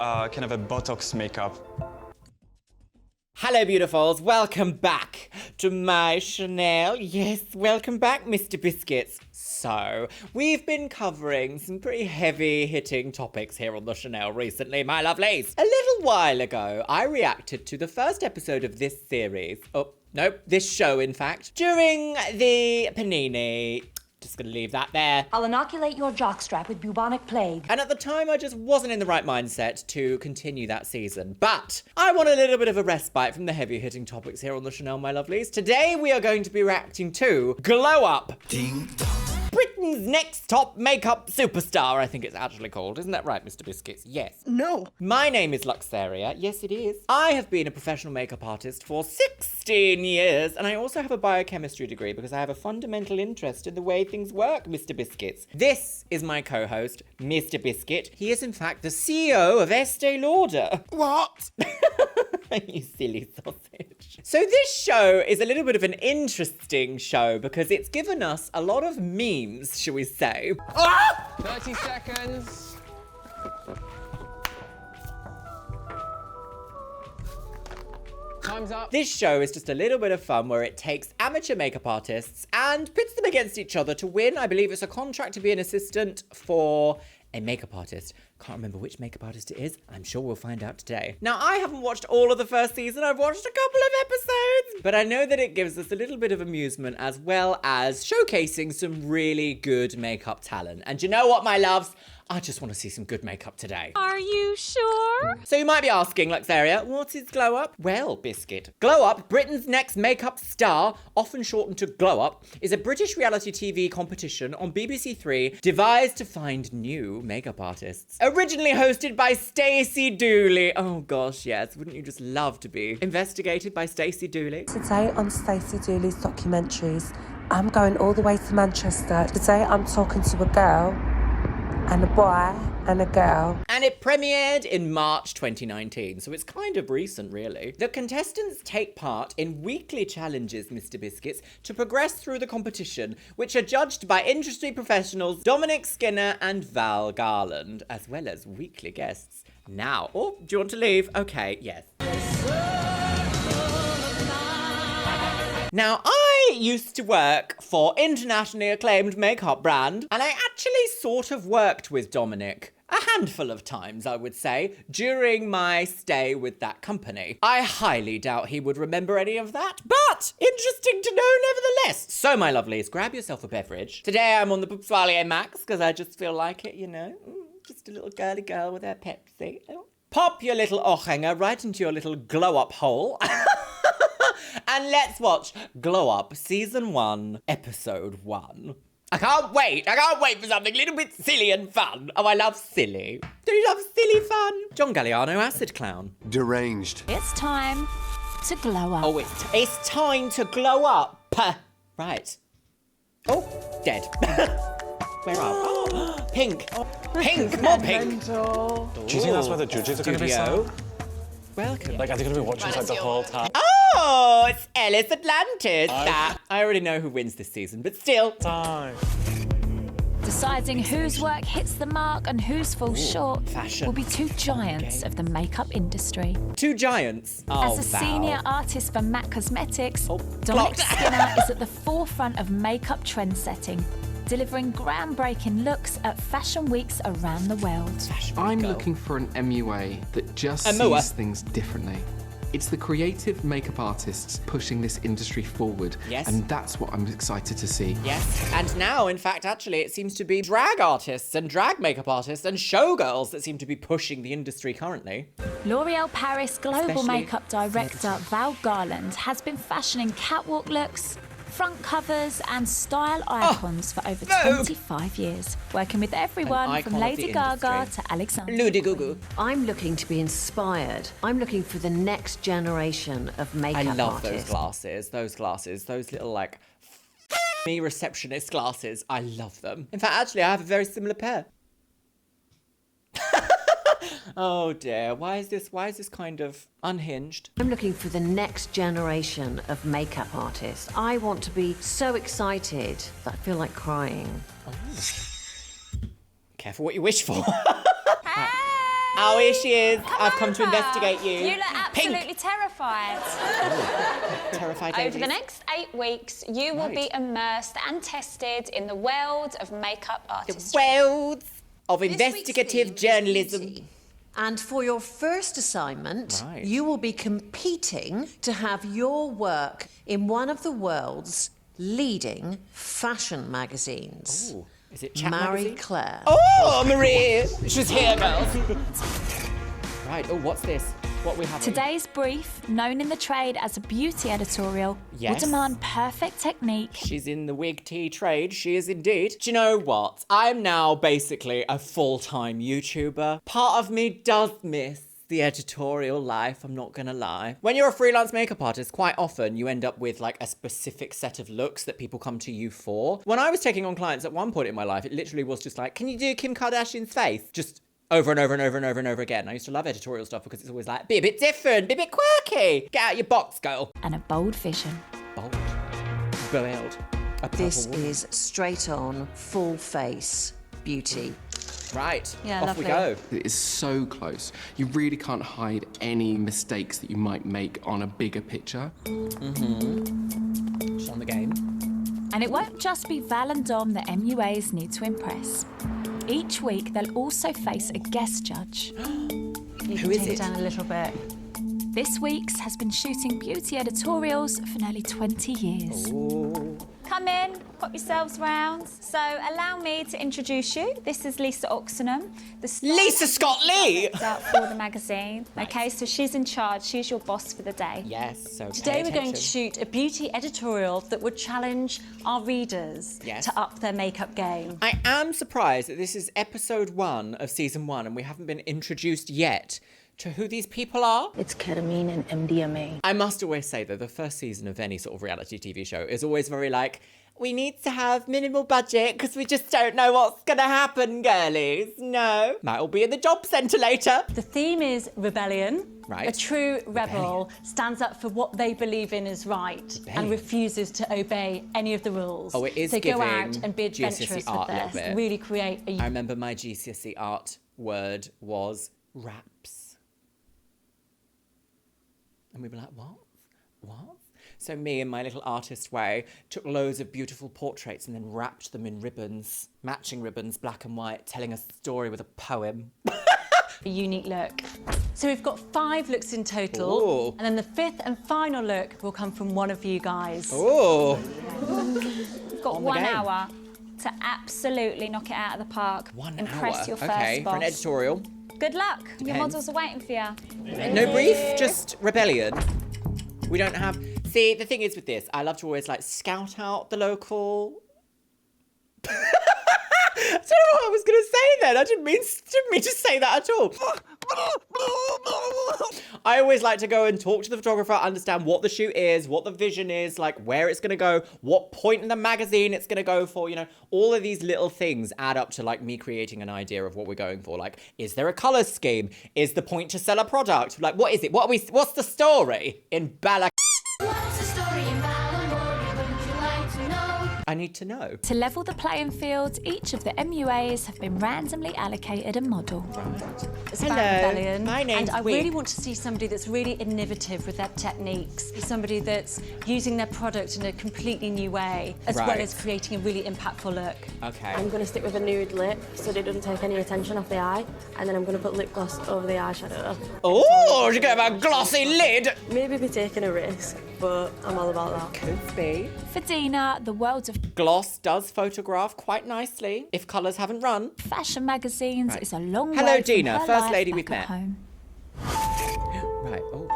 kind of a Botox makeup. Hello, beautifuls. Welcome back to my Chanel. Yes, welcome back, Mr. Biscuits. So, we've been covering some pretty heavy-hitting topics here on the Chanel recently, my lovelies. A little while ago, I reacted to the first episode of this series. Oh, nope, this show, in fact, during the Panini. Just gonna leave that there. I'll inoculate your jockstrap with bubonic plague. And at the time, I just wasn't in the right mindset to continue that season. But I want a little bit of a respite from the heavy-hitting topics here on the Chanel, my lovelies. Today, we are going to be reacting to Glow Up. Ding dong. Britain's next top makeup superstar, I think it's actually called. Isn't that right, Mr. Biscuits? Yes. No. My name is Luxeria. Yes, it is. I have been a professional makeup artist for 16 years, and I also have a biochemistry degree because I have a fundamental interest in the way things work, Mr. Biscuits. This is my co-host, Mr. Biscuit. He is, in fact, the CEO of Estee Lauder. What? You silly sausage. So this show is a little bit of an interesting show because it's given us a lot of memes, shall we say. Ah! 30 seconds. Time's up. This show is just a little bit of fun where it takes amateur makeup artists and pits them against each other to win. I believe it's a contract to be an assistant for a makeup artist. Can't remember which makeup artist it is. I'm sure we'll find out today. Now, I haven't watched all of the first season. I've watched a couple of episodes. But I know that it gives us a little bit of amusement as well as showcasing some really good makeup talent. And you know what, my loves? I just want to see some good makeup today. Are you sure? So you might be asking, Luxeria, what is Glow Up? Well, Biscuit. Glow Up, Britain's next makeup star, often shortened to Glow Up, is a British reality TV competition on BBC Three devised to find new makeup artists. Originally hosted by Stacey Dooley. Oh gosh, yes. Wouldn't you just love to be investigated by Stacey Dooley? Today on Stacey Dooley's documentaries, I'm going all the way to Manchester. Today I'm talking to a girl and a boy and a girl. And it premiered in March 2019, so it's kind of recent, really. The contestants take part in weekly challenges, Mr. Biscuits, to progress through the competition, which are judged by industry professionals Dominic Skinner and Val Garland, as well as weekly guests. Now, oh, do you want to leave? Okay, yes. Now, I used to work for internationally acclaimed makeup brand, and I actually sort of worked with Dominic a handful of times, I would say, during my stay with that company. I highly doubt he would remember any of that, but interesting to know nevertheless. So, my lovelies, grab yourself a beverage. Today I'm on the Soirée Max because I just feel like it, you know. Just a little girly girl with her Pepsi. Pop your little ochanger right into your little glow-up hole. And let's watch Glow Up Season 1, Episode 1. I can't wait for something a little bit silly and fun. Oh, I love silly. Do you love silly fun? John Galliano, Acid Clown. Deranged. It's time to glow up. Oh, it's time to glow up. Right. Oh, dead. Where are we? Oh, pink. Pink, more pink. Do you think that's where the judges are going to be sat? Welcome. Like, are they going to be watching us like the whole time? Oh, it's Ellis Atlantis. I already know who wins this season, but still. Time. Deciding whose work hits the mark and whose falls short fashion. will be two giants of the makeup industry. Two giants. Oh, As a senior artist for MAC Cosmetics, Dominic blocked. Skinner is at the forefront of makeup trend setting, delivering groundbreaking looks at fashion weeks around the world. I'm looking for an MUA that just MUA. sees things differently. It's the creative makeup artists pushing this industry forward. Yes. And that's what I'm excited to see. Yes, and now, in fact, actually, it seems to be drag artists and drag makeup artists and showgirls that seem to be pushing the industry currently. L'Oreal Paris global Especially makeup director Val Garland has been fashioning catwalk looks, front covers and style icons for over 25 years, working with everyone from Lady Gaga to Alexander. Ludi Gugu. I'm looking to be inspired. I'm looking for the next generation of makeup I love artists. those glasses, those little, like, me receptionist glasses. I love them. In fact, actually, I have a very similar pair. Oh dear, why is this kind of unhinged? I'm looking for the next generation of makeup artists. I want to be so excited that I feel like crying. Careful what you wish for. Oh, here she is. I've come to investigate you. You look absolutely terrified. Terrified Over ladies. the next 8 weeks, you will be immersed and tested in the world of makeup artistry. Worlds of investigative journalism. And for your first assignment, you will be competing to have your work in one of the world's leading fashion magazines. Ooh, is it Chat Marie magazine? Claire. Oh, Marie! She's here, girls. Right, oh, what's this? What we have? Today's brief, known in the trade as a beauty editorial, Yes. will demand perfect technique. She's in the wig tea trade, she is indeed. Do you know what? I'm now basically a full-time YouTuber. Part of me does miss the editorial life, I'm not gonna lie. When you're a freelance makeup artist, quite often you end up with like a specific set of looks that people come to you for. When I was taking on clients at one point in my life, it literally was just like, can you do Kim Kardashian's face? Just over and over and over and over and over again. I used to love editorial stuff because it's always like, be a bit different, be a bit quirky. Get out your box, girl. And a bold vision. Bold. Bold. A purple This woman. is straight on, full face beauty. Right, Yeah, off lovely. we go. It is so close. You really can't hide any mistakes that you might make on a bigger picture. She's on the game. And it won't just be Val and Dom that MUAs need to impress. Each week, they'll also face a guest judge. Who is it? Down a little bit. This week's has been shooting beauty editorials for nearly 20 years. Come in, pop yourselves round. So allow me to introduce you. This is Lisa Oxenham. The star Lisa Scott Lee! is out for the magazine. Okay, so she's in charge. She's your boss for the day. Yes, so Today pay we're going to attention. shoot a beauty editorial that would challenge our readers Yes. to up their makeup game. I am surprised that this is episode 1 of season 1 and we haven't been introduced yet to who these people are. It's ketamine and MDMA. I must always say that the first season of any sort of reality TV show is always very like, we need to have minimal budget because we just don't know what's going to happen, girlies. No. Might all be in the job centre later. The theme is rebellion. Right. A true rebel stands up for what they believe in is right and refuses to obey any of the rules. Oh, it is So go giving out and be GCSE adventurous with art a little this. bit. Really create a I remember my GCSE art word was raps. And we were like, what? What? So me, in my little artist way, took loads of beautiful portraits and then wrapped them in ribbons, matching ribbons, black and white, telling a story with a poem. unique look. So we've got 5 looks in total. Ooh. And then the 5th and final look will come from one of you guys. Oh, You've got On the 1 game. hour to absolutely knock it out of the park. 1 Impress hour. your first Okay, boss. for an editorial. Good luck. Your Depends. models are waiting for you. No brief, just rebellion. We don't have... See, the thing is with this, I love to always, like, scout out the local... I don't know what I was going to say then. I didn't mean to say that at all. I always like to go and talk to the photographer, understand what the shoot is, what the vision is, like where it's going to go, what point in the magazine it's going to go for, you know. All of these little things add up to like me creating an idea of what we're going for. Like, is there a colour scheme? Is the point to sell a product? Like, what is it? What's the story in Bala? What's the story in Ballamore? Would you like to know? I need to know. To level the playing field, each of the MUAs have been randomly allocated a model. It's about Hello, rebellion. my name's And I Wig. really want to see somebody that's really innovative with their techniques. Somebody that's using their product in a completely new way, as well Right. as creating a really impactful look. Okay. I'm going to stick with a nude lip so that it doesn't take any attention off the eye, and then I'm going to put lip gloss over the eyeshadow. Oh, you get a glossy lid. Maybe be taking a risk, but I'm all about that. Could be. For Dina, the world of Gloss does photograph quite nicely if colours haven't run. fashion magazines Right. is a long Hello, way from Dina, her first life lady back we've at met. home. Right. Oh.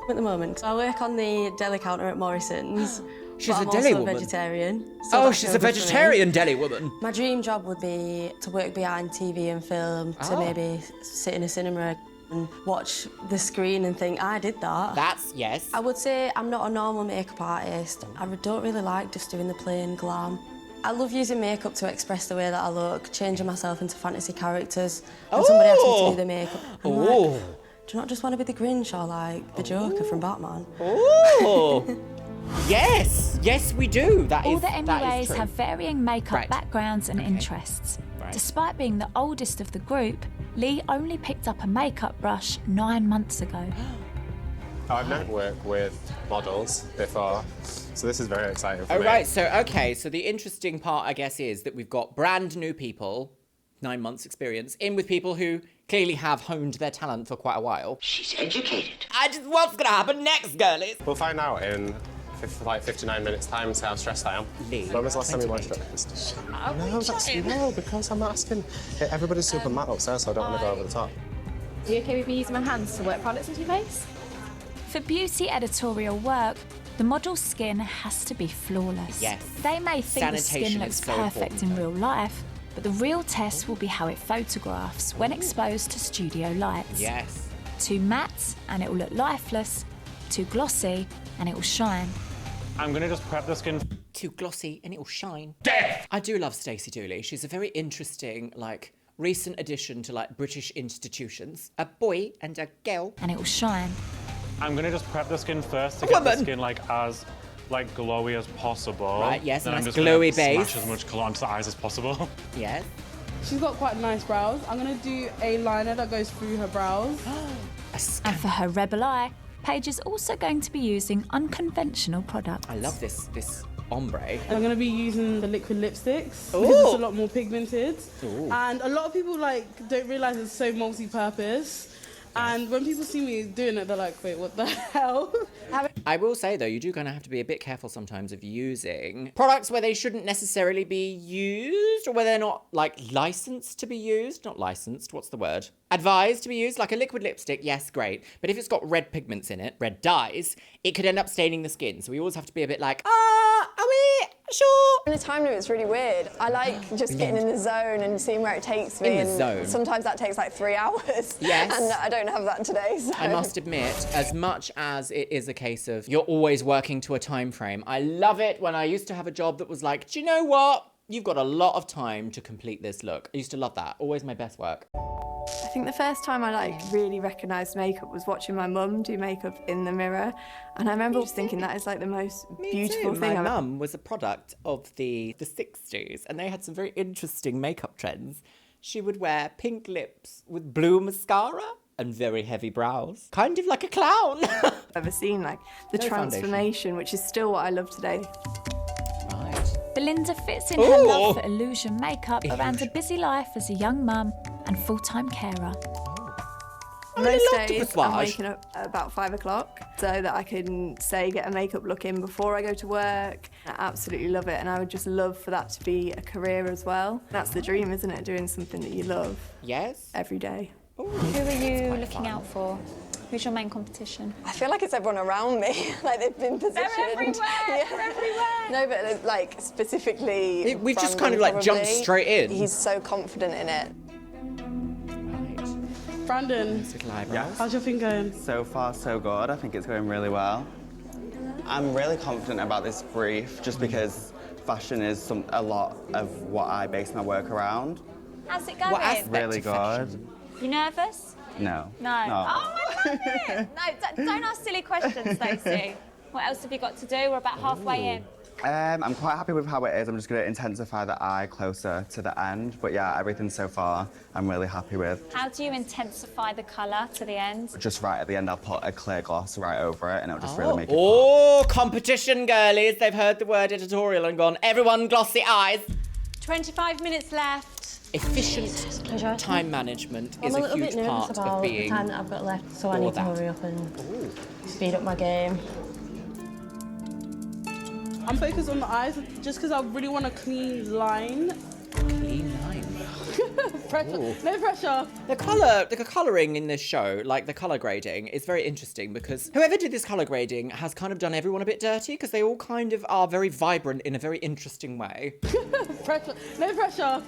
At the moment, I work on the deli counter at Morrison's. She's but a I'm deli also woman. a vegetarian. so Oh, that's she's no a good for me. vegetarian deli woman. My dream job would be to work behind TV and film, to Oh. maybe sit in a cinema and watch the screen and think, I did that. That's, yes. I would say I'm not a normal makeup artist. I don't really like just doing the plain glam. I love using makeup to express the way that I look, changing myself into fantasy characters. When somebody asks me to do the makeup, I'm like, Oh. do you not just want to be the Grinch or like the Joker from Batman? Oh. Yes. Yes, we do. That All is the that is MUAs true. have varying makeup Right. backgrounds and interests. Right. Despite being the oldest of the group, Lee only picked up a makeup brush 9 months ago. I've never worked with models before, so this is very exciting for me. Oh, right, so, okay, so the interesting part, I guess, is that we've got brand new people, 9 months experience, in with people who clearly have honed their talent for quite a while. She's educated. What's gonna happen next, girlies? We'll find out in 59 minutes time, see how stressed I am. When was the last time you watched it? No, because I'm asking. Everybody's super matte upstairs, so I don't want to go over the top. Are you okay with me using my hands to work products into your face? For beauty editorial work, the model's skin has to be flawless. Yes. They may think the Sanitation skin is looks so perfect important. in real life, but the real test will be how it photographs when exposed to studio lights. Yes. Too matte and it will look lifeless, too glossy and it will shine. I'm gonna just prep the skin. Too glossy and it will shine. Death! I do love Stacey Dooley. She's a very interesting, like, recent addition to, like, British institutions. A boy and a girl. And it will shine. I'm gonna just prep the skin first to get the skin like as glowy as possible. Right, yes, then nice I'm just glowy gonna base. smash as much colour onto the eyes as possible. Yes. She's got quite nice brows. I'm gonna do a liner that goes through her brows. And for her rebel eye, Paige is also going to be using unconventional products. I love this ombre. I'm gonna be using the liquid lipsticks Ooh. because it's a lot more pigmented. Ooh. And a lot of people don't realise it's so multi-purpose. And when people see me doing it, they're like, wait, what the hell? I will say, though, you do kind of have to be a bit careful sometimes of using products where they shouldn't necessarily be used or where they're not, like, licensed to be used. Not licensed, what's the word? Advised to be used. Like a liquid lipstick, yes, great. But if it's got red pigments in it, red dyes, it could end up staining the skin. So we always have to be a bit like, are we sure? In the time limit's really weird. I like just getting in the zone and seeing where it takes me. In the zone. Sometimes that takes like 3 hours. Yes. And I don't have that today. So. I must admit, as much as it is a case of you're always working to a time frame, I love it when I used to have a job that was like, do you know what? You've got a lot of time to complete this look. I used to love that. Always my best work. I think the first time I really recognised makeup was watching my mum do makeup in the mirror, and I remember just thinking that is like the most beautiful thing. My mum was a product of the 60s, and they had some very interesting makeup trends. She would wear pink lips with blue mascara and very heavy brows, kind of like a clown. I've ever seen like the No transformation, which is still what I love today. Belinda fits in her love for illusion makeup around a busy life as a young mum and full-time carer. Most days I'm waking up at about 5 o'clock so that I can, say, get a makeup look in before I go to work. I absolutely love it, and I would just love for that to be a career as well. That's the dream, isn't it? Doing something that you love. Yes. Every day. Who are you looking out for? Who's your main competition? I feel like it's everyone around me. Like they've been positioned. They're everywhere. They're everywhere. No, but like specifically. We've just Brandon, kind of like jumped probably. straight in. He's so confident in it. Brandon, how's your thing going? So far, so good. I think it's going really well. I'm really confident about this brief just because fashion is a lot of what I base my work around. How's it going? Really good. You nervous? No. No. Oh, I love it. No, don't ask silly questions, Stacey. What else have you got to do? We're about halfway in. I'm quite happy with how it is. I'm just going to intensify the eye closer to the end. But yeah, everything so far, I'm really happy with. How do you intensify the colour to the end? Just right at the end, I'll put a clear gloss right over it, and it'll just really make it pop. Oh, competition, girlies. They've heard the word editorial and gone, everyone glossy eyes. 25 minutes left. Efficient time management is I'm a a little huge bit nervous part about of the being time that I've got left, so I all need to that. hurry up and speed up my game. I'm focused on the eyes just because I really want a clean line. Clean line. Pressure. Ooh. No pressure. The colouring in this show, like the colour grading, is very interesting because whoever did this colour grading has kind of done everyone a bit dirty because they all kind of are very vibrant in a very interesting way. Pressure. No pressure.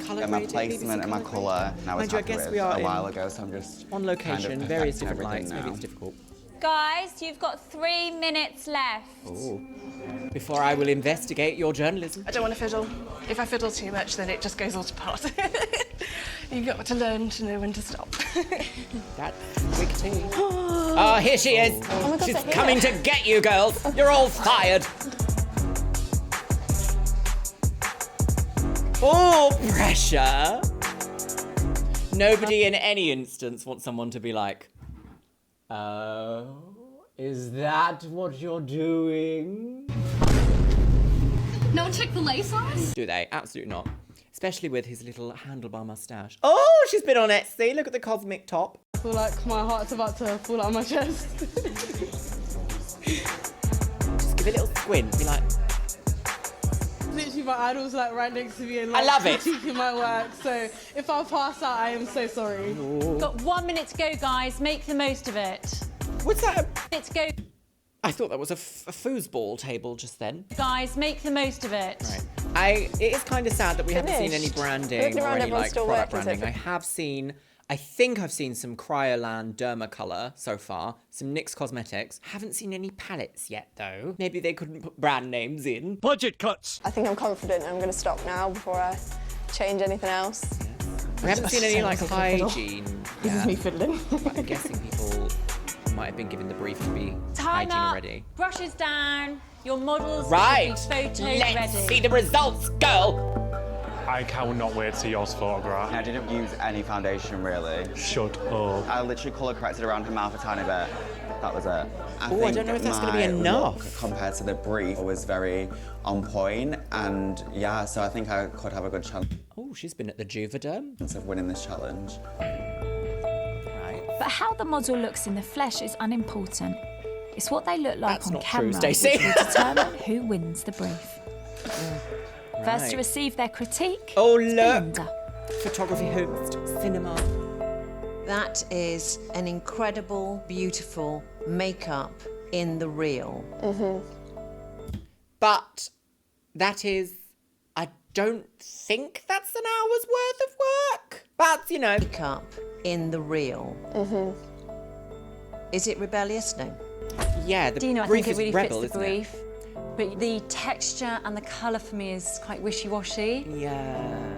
Colour Yeah, my grading, placement and my colour, I was Mind you, I happy guess with we are a while ago, so I'm just on location, kind of various perfecting different lights, everything maybe now. it's difficult. Guys, you've got 3 minutes left. Ooh. Before I will investigate your journalism. I don't want to fiddle. If I fiddle too much, then it just goes all to pot. You've got to learn to know when to stop. That's quick tea. Oh, here she is. Oh my God, She's they're here. coming to get you, girls. You're all fired. Oh, pressure. Nobody in any instance wants someone to be like, oh, is that what you're doing? No one check the lace size? Do they? Absolutely not. Especially with his little handlebar mustache. Oh, she's been on Etsy. Look at the cosmic top. I feel like my heart's about to fall out of my chest. Just give it a little squint. Be like... Literally, my idol's like right next to me and like, I love it. critiquing my work. So if I pass out, I am so sorry. Got 1 minute to go, guys. Make the most of it. What's that? Let's go. I thought that was a foosball table just then. Guys, make the most of it. Right. It is kind of sad that we haven't seen any Finished. branding Looking or around, any everyone's like still product working, branding. I think I've seen some Cryolan Dermacolor so far, some NYX Cosmetics. Haven't seen any palettes yet though. Maybe they couldn't put brand names in. Budget cuts. I think I'm confident and I'm going to stop now before I change anything else. We haven't seen any like hygiene. This is me fiddling. I'm guessing people might have been given the brief to be Time hygiene up. ready. Brushes down. Your models Right. will be photo Let's ready. see the results, girl. I cannot wait to see yours photograph. I didn't use any foundation really. Shut up. I literally colour corrected around her mouth a tiny bit. That was it. I think don't know if that's gonna be my enough. look compared to the brief was very on point, and yeah, so I think I could have a good chance Oh, she's been at the Juvederm. of winning this challenge. But how the model looks in the flesh is unimportant. It's what they look like That's on not true, camera Stacey. which will determine who wins the brief. First Right. to receive their critique Oh, is look. Belinda. Photography host, cinema. That is an incredible, beautiful makeup in the real. But that is, I don't think that's an hour's worth of work. But, you know. Makeup in the real. Is it rebellious? No. Yeah, the Dino, I brief think it is really rebel, fits the isn't it? brief. But the texture and the colour for me is quite wishy-washy. Yeah.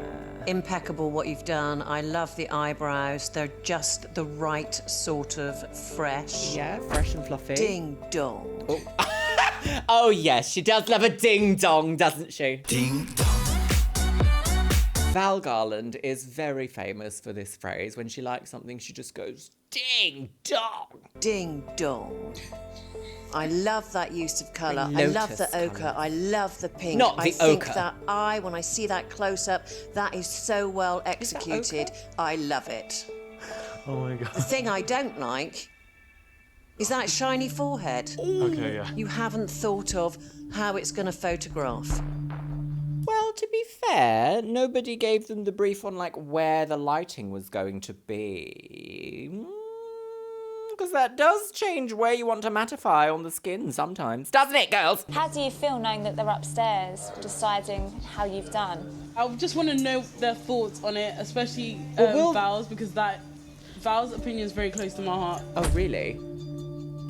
Impeccable what you've done. I love the eyebrows. They're just the right sort of fresh. Yeah, fresh and fluffy. Ding dong. Oh, yes, she does love a ding-dong, doesn't she? Ding-dong. Val Garland is very famous for this phrase. When she likes something, she just goes, ding-dong. Ding dong. I love that use of colour. I Lotus love the ochre. colours. I love the pink. Not the I think ochre. that eye, when I see that close up, that is so well executed. I love it. Oh my god. The thing I don't like is that shiny forehead. Okay, yeah. You haven't thought of how it's going to photograph. Well, to be fair, nobody gave them the brief on, like, where the lighting was going to be. Because that does change where you want to mattify on the skin sometimes. Doesn't it, girls? How do you feel knowing that they're upstairs, deciding how you've done? I just want to know their thoughts on it, especially Val's, because Val's opinion is very close to my heart. Oh, really?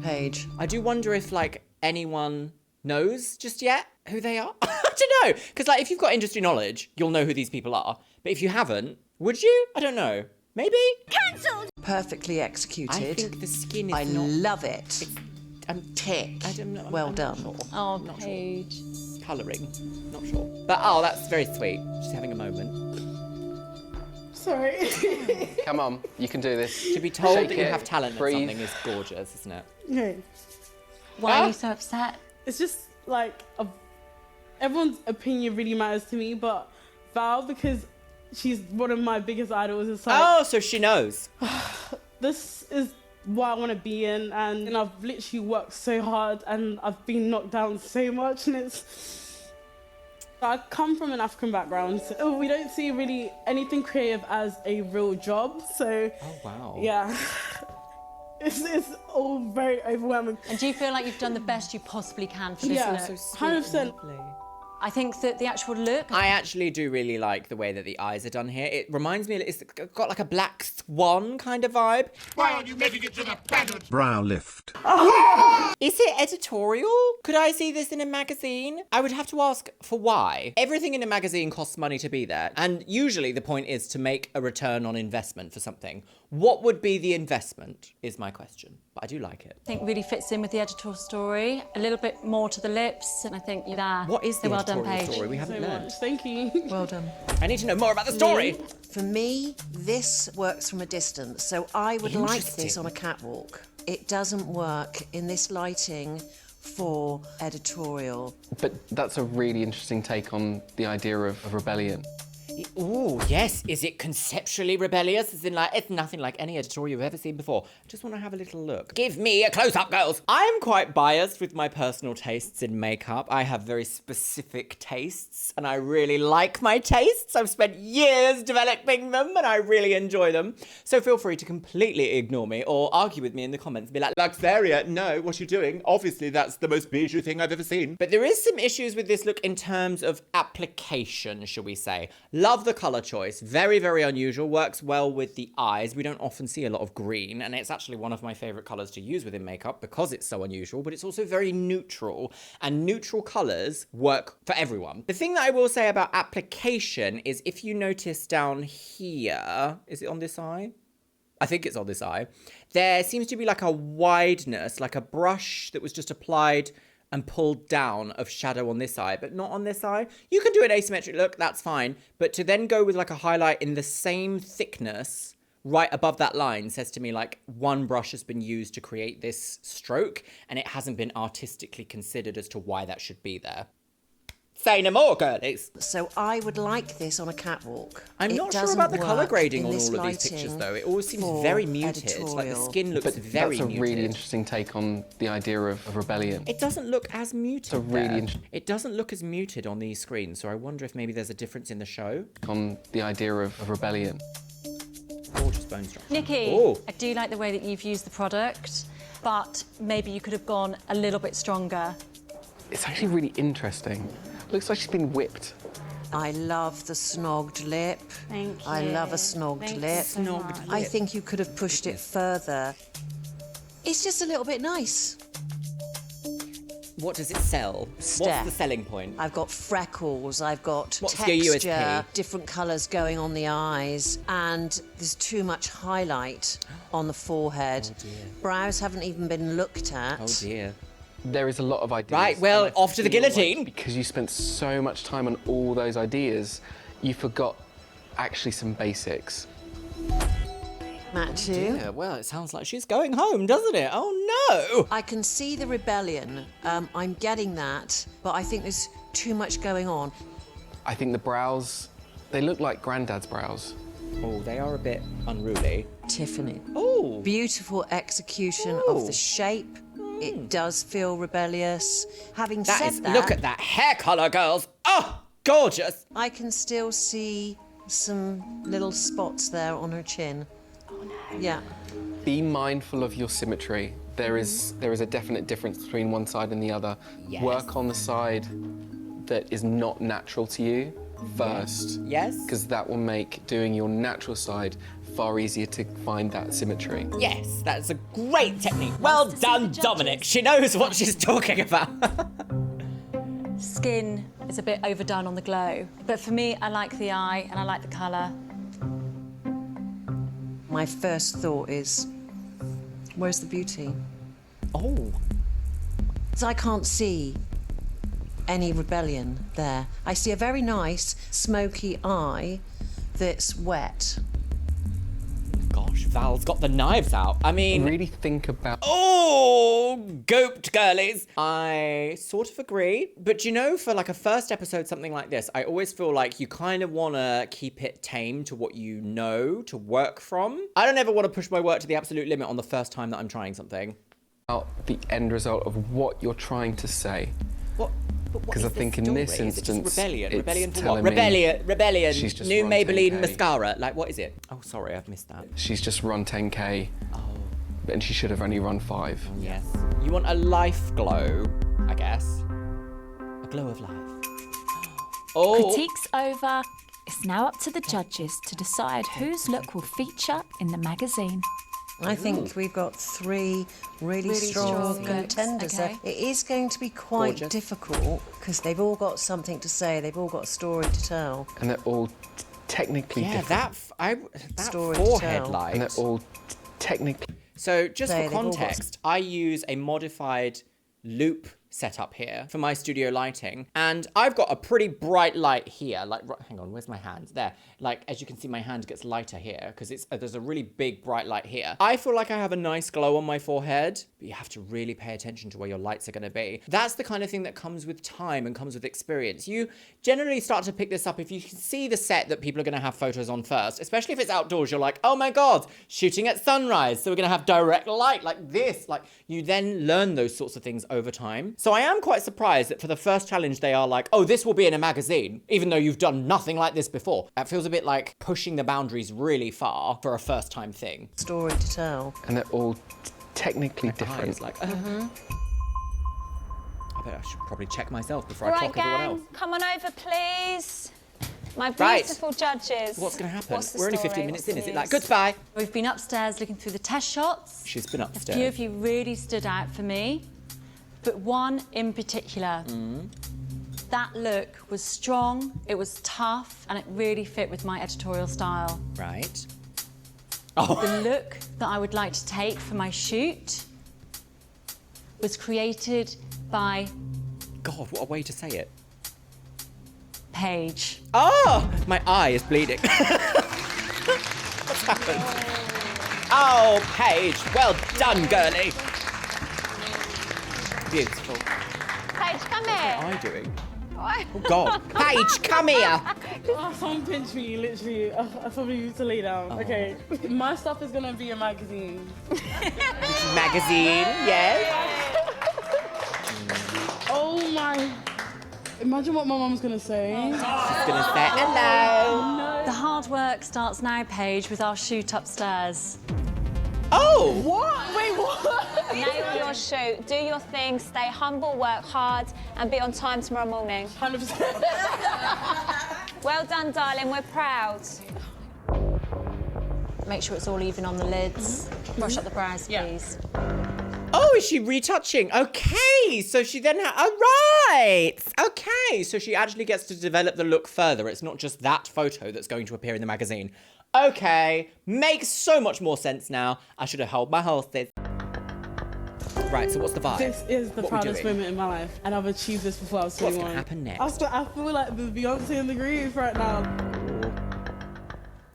Paige. I do wonder if, like, anyone knows just yet who they are. I don't know. Because, like, if you've got industry knowledge, you'll know who these people are. But if you haven't, would you? I don't know. Maybe? Cancelled! Perfectly executed. I think the skin is I not... love it. Tick. I don't know. Well done. Oh, Paige. Colouring. Not sure. But, oh, that's very sweet. She's having a moment. Sorry. Come on, you can do this. To be told Shake that you it, have talent breathe. at something is gorgeous, isn't it? Okay. Why are you so upset? It's just like everyone's opinion really matters to me, but Val, because she's one of my biggest idols, it's like, Oh, so she knows. this is what I want to be in, and I've literally worked so hard and I've been knocked down so much, and it's... I come from an African background, so we don't see really anything creative as a real job, so... Oh, wow. Yeah. It's all very overwhelming. And do you feel like you've done the best you possibly can for this Yeah, look? so sweet, 100%. I think that the actual look... I actually do really like the way that the eyes are done here. It reminds me, it's got like a black swan kind of vibe. Why aren't you making it to the pattern? Brow lift. Is it editorial? Could I see this in a magazine? I would have to ask for why. Everything in a magazine costs money to be there. And usually the point is to make a return on investment for something. What would be the investment, is my question. But I do like it. I think really fits in with the editorial story. A little bit more to the lips, and I think you're there. What is the well done, editorial Paige. story? We haven't learned. Thank you. Well done. I need to know more about the story. For me, this works from a distance, so I would like this on a catwalk. It doesn't work in this lighting for editorial. But that's a really interesting take on the idea of rebellion. Ooh, yes. Is it conceptually rebellious? As in, like, it's nothing like any editorial you've ever seen before. I just want to have a little look. Give me a close-up, girls. I'm quite biased with my personal tastes in makeup. I have very specific tastes, and I really like my tastes. I've spent years developing them, and I really enjoy them. So feel free to completely ignore me or argue with me in the comments and be like, Luxeria, no, what are you doing? Obviously, that's the most bijou thing I've ever seen. But there is some issues with this look in terms of application, shall we say. Love the colour choice. Very, very unusual. Works well with the eyes. We don't often see a lot of green, and it's actually one of my favourite colours to use within makeup because it's so unusual, but it's also very neutral, and neutral colours work for everyone. The thing that I will say about application is if you notice down here, is it on this eye? I think it's on this eye. There seems to be like a wideness, like a brush that was just applied and pulled down of shadow on this eye, but not on this eye. You can do an asymmetric look, that's fine. But to then go with like a highlight in the same thickness right above that line says to me like one brush has been used to create this stroke and it hasn't been artistically considered as to why that should be there. Say no more, girlies. So I would like this on a catwalk. I'm not sure about the colour grading on all of these pictures, though. It always seems very muted. Like the skin looks very muted. That's a really interesting take on the idea of rebellion. It doesn't look as muted. It's a really It doesn't look as muted on these screens, so I wonder if maybe there's a difference in the show. On the idea of rebellion. Gorgeous bone structure. Nikki, Ooh. I do like the way that you've used the product, but maybe you could have gone a little bit stronger. It's actually really interesting. Looks like she's been whipped. I love the snogged lip. Thank you. I love a snogged lip. Snogged I think you could have pushed it further. It's just a little bit nice. What does it sell? Steph. What's the selling point? I've got freckles, I've got What's your texture, USP? different colours going on the eyes, and there's too much highlight on the forehead. Oh dear. Brows haven't even been looked at. Oh dear. There is a lot of ideas. Right, well, off to the guillotine. Like because you spent so much time on all those ideas, you forgot actually some basics. Matthew? Yeah, well, it sounds like she's going home, doesn't it? Oh, no! I can see the rebellion. I'm getting that, but I think there's too much going on. I think the brows, they look like Grandad's brows. Oh, they are a bit unruly. Tiffany. Oh! Beautiful execution of the shape. It does feel rebellious. Having said that... Look at that hair colour, girls! Oh, gorgeous! I can still see some little spots there on her chin. Oh, no. Yeah. Be mindful of your symmetry. There is a definite difference between one side and the other. Yes. Work on the side that is not natural to you first. Yes. Because that will make doing your natural side far easier to find that symmetry. Yes, that's a great technique. Well done, Dominic. She knows what she's talking about. Skin is a bit overdone on the glow, but for me, I like the eye and I like the colour. My first thought is, where's the beauty? Oh. So I can't see any rebellion there. I see a very nice, smoky eye that's wet. Gosh, Val's got the knives out. I mean... Really think about... Oh, gooped girlies. I sort of agree. But you know, for like a first episode, something like this, I always feel like you kind of want to keep it tame to what you know to work from. I don't ever want to push my work to the absolute limit on the first time that I'm trying something. The end result of what you're trying to say. What? Because I think in this instance, rebellion. Rebellion for telling what? me Rebellion. she's just New run Maybelline 10K. mascara. Like, what is it? Oh, sorry, I've missed that. She's just run 10K. Oh. And she should have only run 5. Yes. You want a life glow, I guess. A glow of life. Oh. Critiques over. It's now up to the judges to decide whose look will feature in the magazine. I think we've got 3 really strong contenders there. It is going to be quite difficult because they've all got something to say, they've all got a story to tell. And they're all technically different. That Story to forehead tell. light. And they're all technically... So just They've for all got- context, I use a modified loop setup here for my studio lighting, and I've got a pretty bright light here. Like, hang on, where's my hand? There. Like, as you can see, my hand gets lighter here because there's a really big bright light here. I feel like I have a nice glow on my forehead, but you have to really pay attention to where your lights are going to be. That's the kind of thing that comes with time and comes with experience. You generally start to pick this up if you can see the set that people are going to have photos on first, especially if it's outdoors. You're like, oh my God, shooting at sunrise, so we're going to have direct light like this. Like, you then learn those sorts of things over time. So I am quite surprised that for the first challenge, they are like, oh, this will be in a magazine, even though you've done nothing like this before. That feels a bit like pushing the boundaries really far for a first time thing. Story to tell. And they're all technically different. Like, I bet I should probably check myself before I Right, clock everyone gang, else. come on over, please. My Right. beautiful judges. What's going to happen? What's the We're only story? 15 minutes What's in. the Is it like, news? goodbye? We've been upstairs looking through the test shots. She's been A few upstairs. of you really stood out for me, but one in particular. That look was strong, it was tough, and it really fit with my editorial style. Right. The look that I would like to take for my shoot was created by God, what a way to say it. Paige. Oh, my eye is bleeding. What's happened? Oh, Paige, well done, girlie. Beautiful. Paige, come What here. am I doing? Oh, God. Paige, come here. Oh, someone pinch me, literally. Oh, I probably need to lay down. Okay. My stuff is gonna be a magazine. Magazine, yes. Oh my. Imagine what my mum's gonna say. She's gonna say hello. The hard work starts now, Paige, with our shoot upstairs. Oh! What? Wait, what? Nail your shoot, do your thing, stay humble, work hard, and be on time tomorrow morning. 100%. Well done, darling, we're proud. Make sure it's all even on the lids. Brush up the brows, please. Oh, is she retouching? Okay, so she then all right. Okay, so she actually gets to develop the look further. It's not just that photo that's going to appear in the magazine. Okay, makes so much more sense now. I should have held my horses. Right, so what's the vibe? This is the What we proudest doing? moment in my life, and I've achieved this before I was What's 21. gonna happen next? I feel like the Beyonce in the groove right now.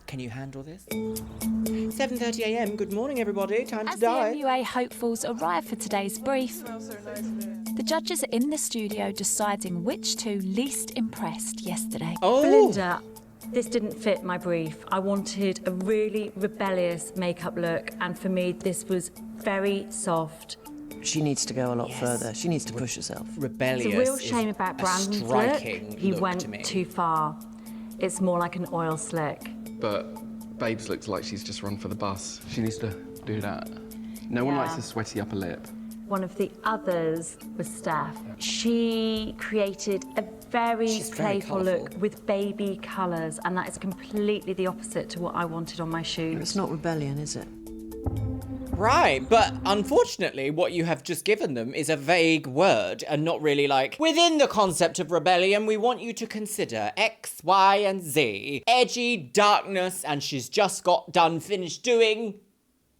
Can you handle this? 7:30 a.m. Good morning, everybody. Time As to the die. MUA hopefuls arrive for today's brief, the judges are in the studio deciding which two least impressed yesterday. Oh. Belinda, this didn't fit my brief. I wanted a really rebellious makeup look, and for me, this was very soft. She needs to go a lot further. She needs to push herself. Rebellious. It's a real is shame about a Brandon's look. striking He look went to me. too far. It's more like an oil slick. But Babes looks like she's just run for the bus. She needs to do that. No one Yeah. likes a sweaty upper lip. One of the others was Steph. She created a very She's very playful look with baby colours, and that is completely the opposite to what I wanted on my shoot. It's not rebellion, is it? Right, but unfortunately, what you have just given them is a vague word and not really like, within the concept of rebellion, we want you to consider X, Y, and Z. Edgy, darkness, and she's just got done finished doing,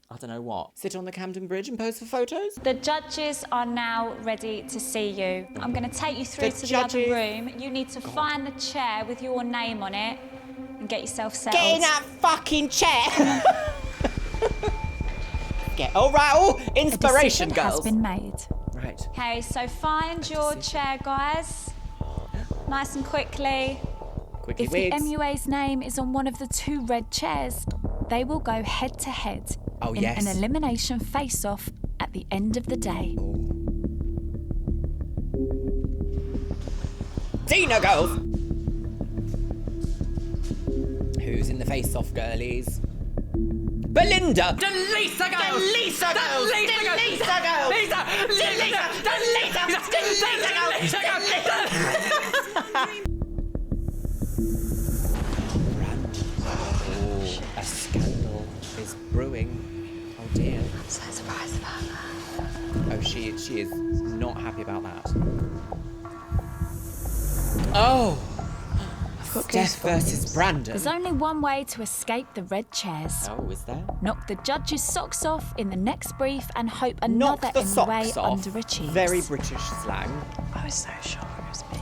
I don't know what. Sit on the Camden Bridge and pose for photos? The judges are now ready to see you. I'm going to take you through The to the judges- other room. You need to find the chair with your name on it and get yourself settled. Get in that fucking chair! All right, all inspiration, A decision girls. has been made. Right. Okay, so find your chair, guys. Nice and quickly. Quickly If the wigs. MUA's name is on one of the two red chairs, they will go head to head Oh, in yes. an elimination face-off at the end of the day. Tina, girls! Who's in the face-off, girlies? Belinda! Delisa girls! Delisa girls! Delisa girls! A scandal is brewing. Oh dear. I'm so surprised about that. Oh, she is not happy about that. Oh! Steph versus Brandon. There's only one way to escape the red chairs. Oh, is there? Knock the judges' socks off in the next brief and hope another in the way underachieves. Very British slang. I was so sure it was me.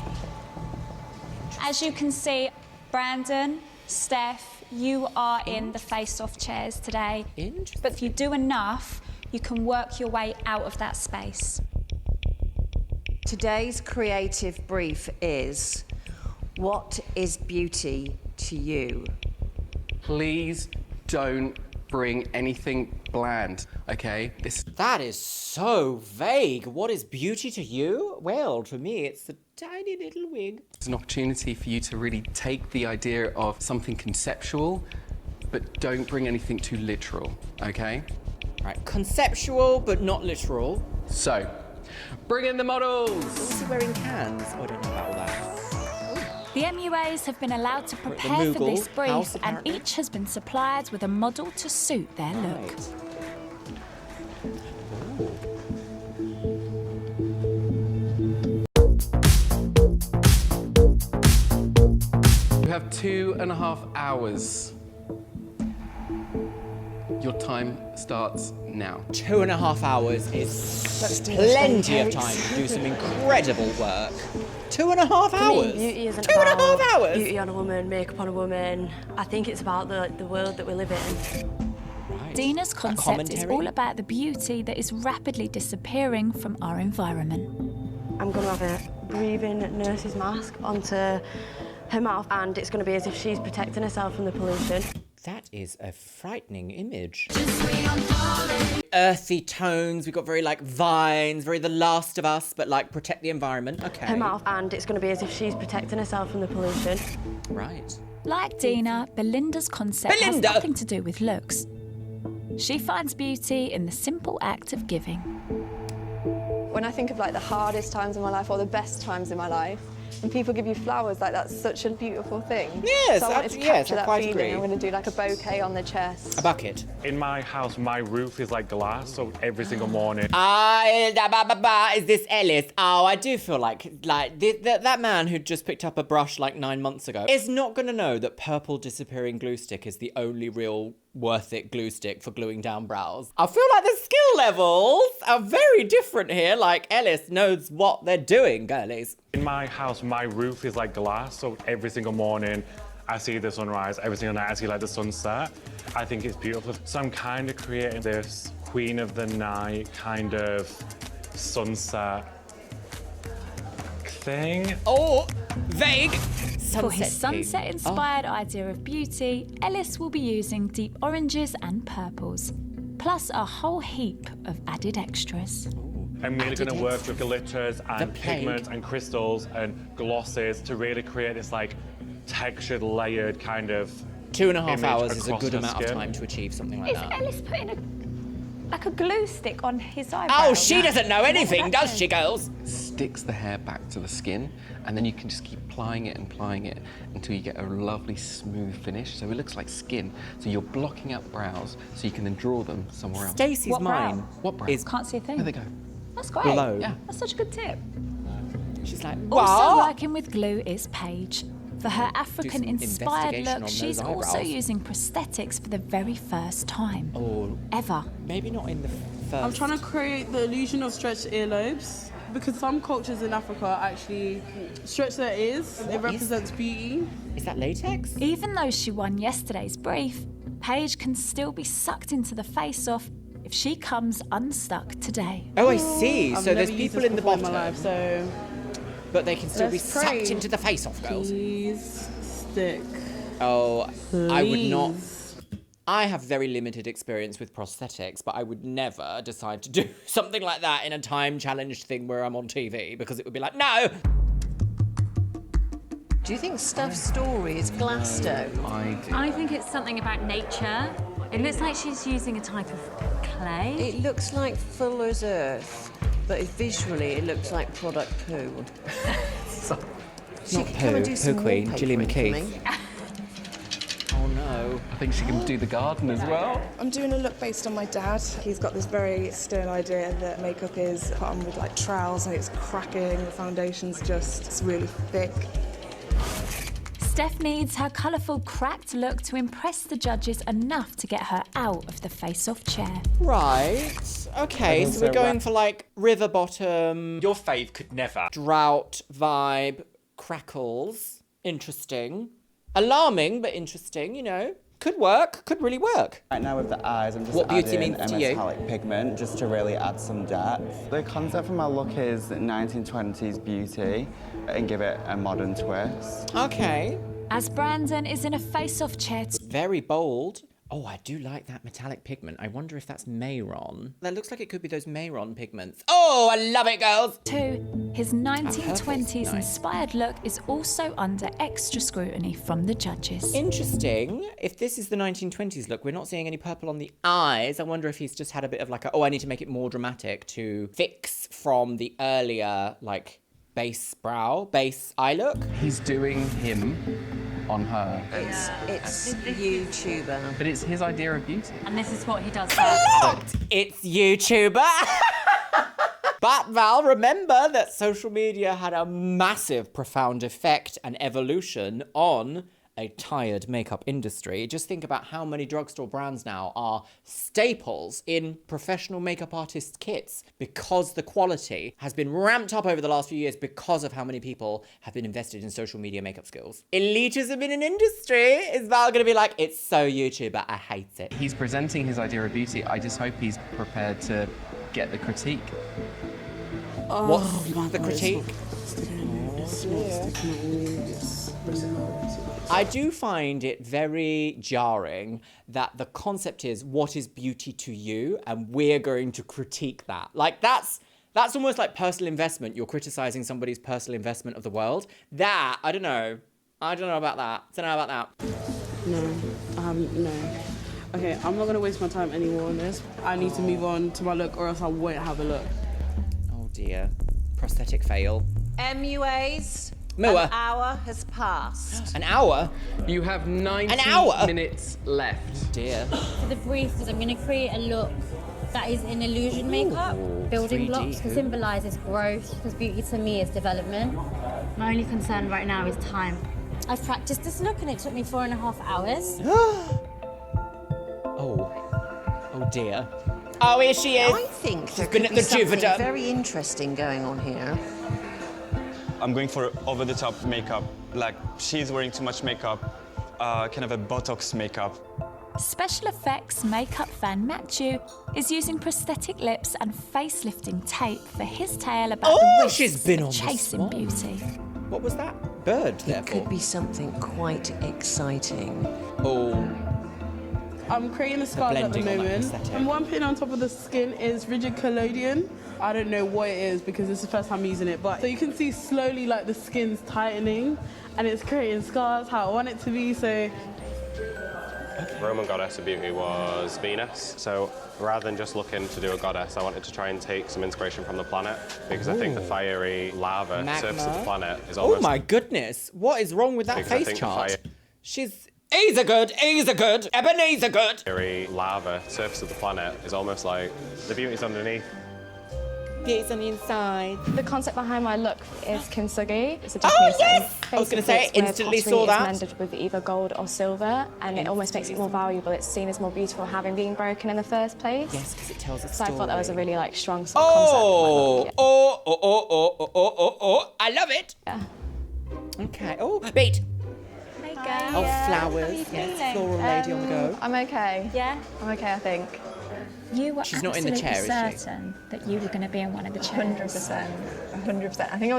As you can see, Brandon, Steph, you are in the face-off chairs today. But if you do enough, you can work your way out of that space. Today's creative brief is, what is beauty to you? Please don't bring anything bland, okay? That is so vague. What is beauty to you? Well, to me, it's the tiny little wig. It's an opportunity for you to really take the idea of something conceptual, but don't bring anything too literal, okay? Right, conceptual, but not literal. So, bring in the models! Is he wearing cans? Oh, I don't know about all that. The MUAs have been allowed to prepare for this brief, and each has been supplied with a model to suit their look. You have 2.5 hours. Your time starts now. 2.5 hours is plenty of time to do some incredible work. 2.5 hours? For me, beauty isn't 2.5 hours? Beauty on a woman, makeup on a woman. I think it's about the world that we live in. Right. Dina's concept is all about the beauty that is rapidly disappearing from our environment. I'm going to have a breathing nurse's mask onto her mouth, and it's going to be as if she's protecting herself from the pollution. That is a frightening image. Earthy tones, we've got very like vines, very The Last of Us, but like protect the environment. Okay. Her mouth, and it's going to be as if she's protecting herself from the pollution. Right. Like Dina, Belinda's concept has nothing to do with looks. She finds beauty in the simple act of giving. When I think of like the hardest times in my life or the best times in my life, when people give you flowers, like that's such a beautiful thing. Yes, so I wanted to capture that feeling. I'm going to do like a bouquet on the chest. A bucket. In my house, my roof is like glass, so every single morning. Is this Ellis? Oh, I do feel like that man who just picked up a brush like 9 months ago is not going to know that purple disappearing glue stick is the only real worth it glue stick for gluing down brows. I feel like the skill levels are very different here. Like Ellis knows what they're doing, girlies. In my house, my roof is like glass, so every single morning I see the sunrise, every single night I see like the sunset. I think it's beautiful. So I'm kind of creating this Queen of the Night kind of sunset thing. Oh, vague. For his sunset-inspired idea of beauty, Ellis will be using deep oranges and purples, plus a whole heap of added extras. I'm really going to work with glitters and pigments and crystals and glosses to really create this like textured, layered kind of 2.5 hours is a across good the amount of skin. time to achieve something like that. Is Ellis putting like a glue stick on his eyebrow? Oh, she doesn't know anything, does she, girls? Sticks the hair back to the skin, and then you can just keep applying it until you get a lovely smooth finish. So it looks like skin. So you're blocking out brows, so you can then draw them somewhere else. Stacey's mine. What brow? Can't see a thing. There they go. That's great. Below. Yeah. That's such a good tip. She's like, Also what? working with glue is Paige. For her African-inspired investigation on look, those she's also eyebrows. using prosthetics for the very first time. Oh, ever. Maybe not in the first. I'm trying to create the illusion of stretched earlobes because some cultures in Africa actually stretch their ears. It represents beauty. Is that latex? Even though she won yesterday's brief, Paige can still be sucked into the face-off if she comes unstuck today. Oh, I see. I've So there's never used people this in the before bottom, my life, so but they can still be let's pray. sucked into the face-off, girls. Please stick. Oh, I would not. Please. I have very limited experience with prosthetics, but I would never decide to do something like that in a time-challenged thing where I'm on TV, because it would be like, no! Do you think Steph's story is glass stone? I do. I think it's something about nature. It looks like she's using a type of clay. It looks like Fuller's Earth, but visually it looks like product poo. She Not could come and do poo some queen, Gillian wallpapering for McKee. me. Oh no. I think she can do the garden as well. I'm doing a look based on my dad. He's got this very stern idea that makeup is put on with like trowels and it's cracking, the foundation's just it's really thick. Steph needs her colourful, cracked look to impress the judges enough to get her out of the face-off chair. Right. Okay, so we're going for like river bottom. Your fave could never. Drought vibe, crackles. Interesting. Alarming, but interesting, you know. Could work, could really work. Right now with the eyes, I'm just adding a metallic pigment just to really add some depth. The concept for my look is 1920s beauty and give it a modern twist. Okay. As Brandon is in a face-off chair. Very bold. Oh, I do like that metallic pigment. I wonder if that's Mayron. That looks like it could be those Mayron pigments. Oh, I love it, girls. 2. His 1920s inspired look is also under extra scrutiny from the judges. Interesting. If this is the 1920s look, we're not seeing any purple on the eyes. I wonder if he's just had a bit of like I need to make it more dramatic to fix from the earlier, like, base eye look. He's doing him on her. It's YouTuber. But it's his idea of beauty. And this is what he does. It's YouTuber. But Val, remember that social media had a massive, profound effect and evolution on a tired makeup industry. Just think about how many drugstore brands now are staples in professional makeup artists' kits because the quality has been ramped up over the last few years because of how many people have been invested in social media makeup skills. Elitism in an industry. Is Val gonna be like, it's so YouTuber, I hate it. He's presenting his idea of beauty. I just hope he's prepared to get the critique. What's the critique? I do find it very jarring that the concept is what is beauty to you and we're going to critique that. Like that's almost like personal investment. You're criticizing somebody's personal investment of the world. That, I don't know about that. Don't know about that. No. Okay, I'm not gonna waste my time anymore on this. I need to move on to my look or else I won't have a look. Oh dear. Prosthetic fail. MUAs. Mua. An hour has passed. An hour? You have 90 minutes left. Dear. For the brief, I'm going to create a look that is in illusion makeup, building 3D, blocks to symbolise growth, because beauty to me is development. My only concern right now is time. I've practiced this look and it took me 4.5 hours. Oh dear. Oh, here she is. I think She's there been could at be the something Juveder. very interesting going on here. I'm going for over-the-top makeup. Like, she's wearing too much makeup, kind of a Botox makeup. Special effects makeup fan Matthew is using prosthetic lips and facelifting tape for his tale about the risks she's been of on chasing this one. beauty. What was that? Bird, It therefore. could be something quite exciting. Oh. I'm creating the scars at the blending on that moment. prosthetic. And one pin on top of the skin is rigid collodion. I don't know what it is because this is the first time using it, but so you can see slowly like the skin's tightening and it's creating scars how I want it to be, so. Roman goddess of beauty was Venus, so rather than just looking to do a goddess, I wanted to try and take some inspiration from the planet because I think the fiery lava surface of the planet is almost... Oh my goodness. What is wrong with that Because I face think the chart? She's... He's a good. Ebenezer good. fiery lava surface of the planet is almost like the beauty's underneath. Beauty's on the inside. The concept behind my look is kintsugi. It's a Japanese yes! I was gonna say, it's where instantly pottery saw is that. mended with either gold or silver, and it almost makes it more valuable. It's seen as more beautiful having been broken in the first place. Yes, because it tells a So story. I thought that was a really strong sort of concept. Oh, I love it. Yeah. Okay. Oh, wait. Hi, Oh, flowers. Yes, floral lady on the go. I'm okay. Yeah? I'm okay, I think. You were She's not in the absolutely chair, is she? certain that you were going to be in one of the chairs. 100%. I think I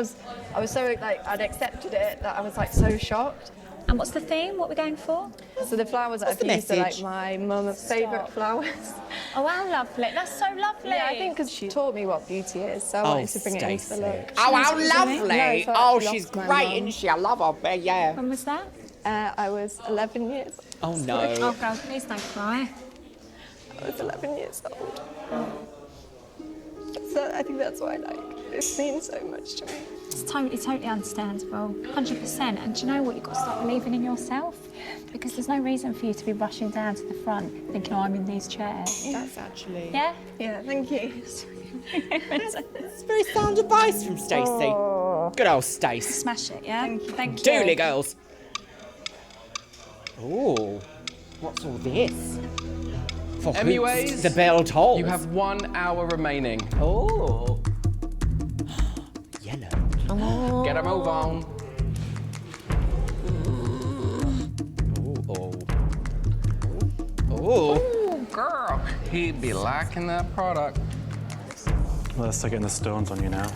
was so I'd accepted it that I was so shocked. And what's the theme? What we're going for? So the flowers that What's I've the used are message? my mum's favourite flowers. Oh, how lovely. That's so lovely. Yeah, I think because she taught me what beauty is, so I wanted to bring it into the look. Oh, how She's- lovely. No, Oh, she she's lost my great, mum. isn't she? I love her. Yeah. When was that? I was 11 years old. Oh, no. Oh, girl, please don't cry. I was 11 years old. So I think that's why it means so much to me. It's totally understandable. 100%. And do you know what? You've got to start believing in yourself. Because there's no reason for you to be rushing down to the front thinking, oh, I'm in these chairs. That's actually... Yeah? Yeah, thank you. It's very sound advice from Stacey. Good old Stace. Smash it, yeah? Thank you. Dooley girls. Oh, what's all this? For MUAs, hoops, the bell tolls. you have 1 hour remaining. Oh. Yellow. Oh. Get a move on. Oh, girl. He'd be liking that product. Well, let's start getting the stones on you now.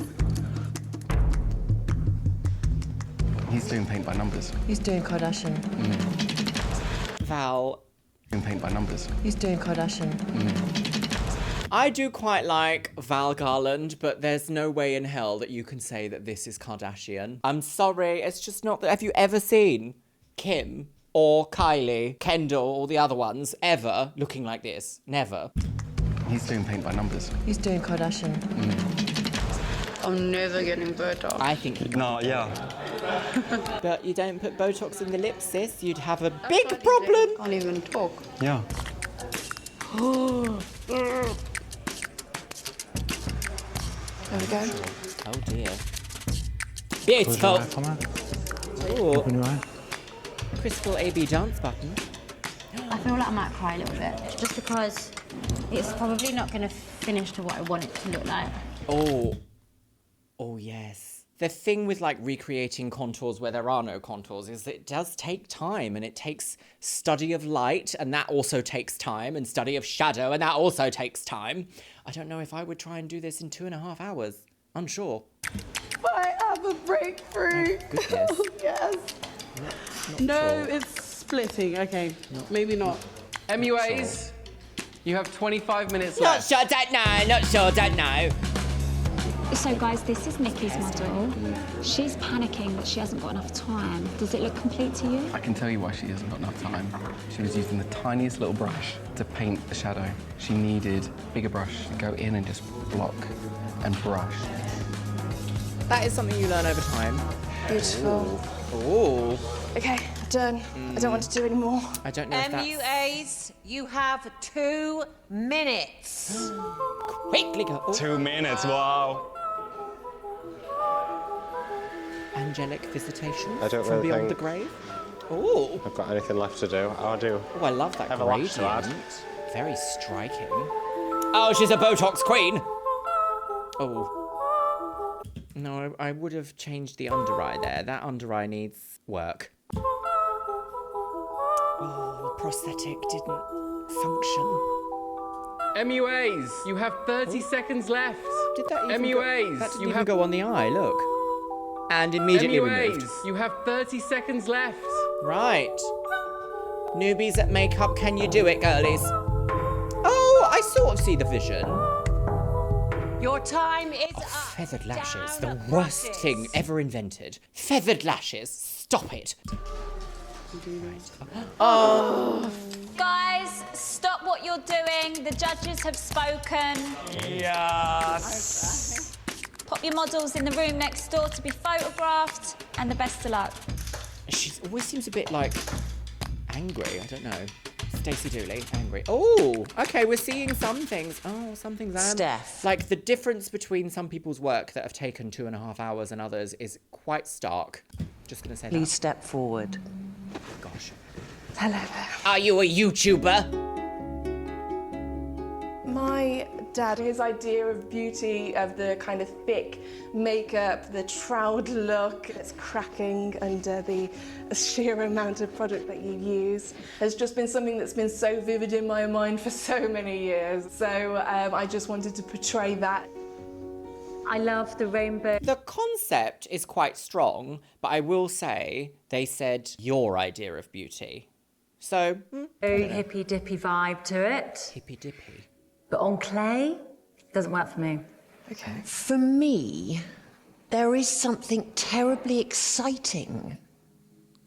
He's doing paint by numbers. He's doing Kardashian. Val. Doing paint by numbers. He's doing Kardashian. I do quite like Val Garland, but there's no way in hell that you can say that this is Kardashian. I'm sorry, it's just not that. Have you ever seen Kim or Kylie, Kendall, or the other ones ever looking like this? Never. He's doing paint by numbers. He's doing Kardashian. I'm never getting Botox. I think he No, yeah. But you don't put Botox in the lips, sis. You'd have a big problem. Can't even talk. Yeah. There we go. Oh dear. Beautiful. Ooh. Open your eye. Crystal AB dance button. I feel like I might cry a little bit, just because it's probably not going to finish to what I want it to look like. Oh. Oh, yes. The thing with like recreating contours where there are no contours is that it does take time, and it takes study of light, and that also takes time, and study of shadow, and that also takes time. I don't know if I would try and do this in 2.5 hours. Unsure. I have a breakthrough. Oh, goodness. Yes. No, it's splitting. Okay, maybe not. MUAs, you have 25 minutes Not left. sure, don't know, not sure, don't know. So guys, this is Nikki's model. She's panicking that she hasn't got enough time. Does it look complete to you? I can tell you why she hasn't got enough time. She was using the tiniest little brush to paint the shadow. She needed a bigger brush to go in and just block and brush. That is something you learn over time. Beautiful. Oh. Okay, done. I don't want to do any more. I don't know if that's... MUAs, you have 2 minutes. Quickly go. Oh. 2 minutes, wow. Angelic visitation I don't from really beyond think the grave. Oh. I've got anything left to do. I do. Oh, I love that Have a lash to gradient. add. Very striking. Oh, she's a Botox queen. Oh. No, I would have changed the under eye there. That under eye needs work. Oh, prosthetic didn't function. MUAs, you have 30 seconds left. Did that even MUAs, go? That didn't you even have go on the eye, look. And immediately MUAs, removed. you have 30 seconds left. Right. Newbies at makeup, can you do it, girlies? Oh, I sort of see the vision. Your time is up. Feathered lashes, the worst thing ever invented. Feathered lashes, stop it. Oh. Guys, stop what you're doing. The judges have spoken. Yes. Pop your models in the room next door to be photographed, and the best of luck. She always seems a bit like angry. I don't know. Stacey Dooley, angry. Oh, okay, we're seeing some things. Oh, some things. Steph. Like the difference between some people's work that have taken 2.5 hours and others is quite stark. Just gonna say Please step forward. Gosh. Hello there. Are you a YouTuber? My dad, his idea of beauty, of the kind of thick makeup, the trowed look that's cracking under the sheer amount of product that you use, has just been something that's been so vivid in my mind for so many years. So I just wanted to portray that. I love the rainbow. The concept is quite strong, but I will say they said your idea of beauty. So, Very hippy dippy vibe to it. hippy dippy. But on clay, doesn't work for me. Okay. For me, there is something terribly exciting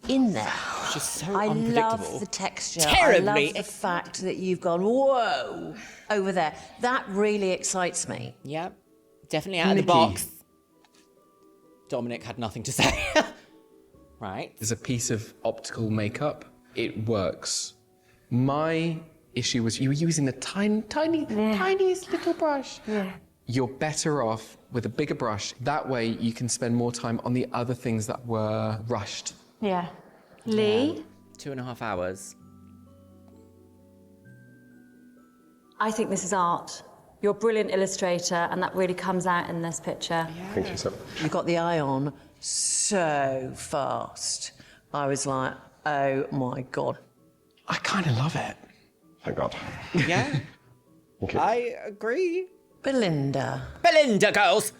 in there. She's so I unpredictable. love the texture. Terribly. I love the fact that you've gone, whoa, over there. That really excites me. Yep. Definitely out of the Nikki. box. Dominic had nothing to say. Right. There's a piece of optical makeup. It works. My issue was you were using the tiniest little brush. Yeah. You're better off with a bigger brush. That way you can spend more time on the other things that were rushed. Yeah. Lee? 2.5 hours. I think this is art. You're a brilliant illustrator, and that really comes out in this picture. Thank you so You got the eye on so fast. I was like, oh my God. I kind of love it. Thank God. Yeah. Thank you. I agree. Belinda. Belinda, girls!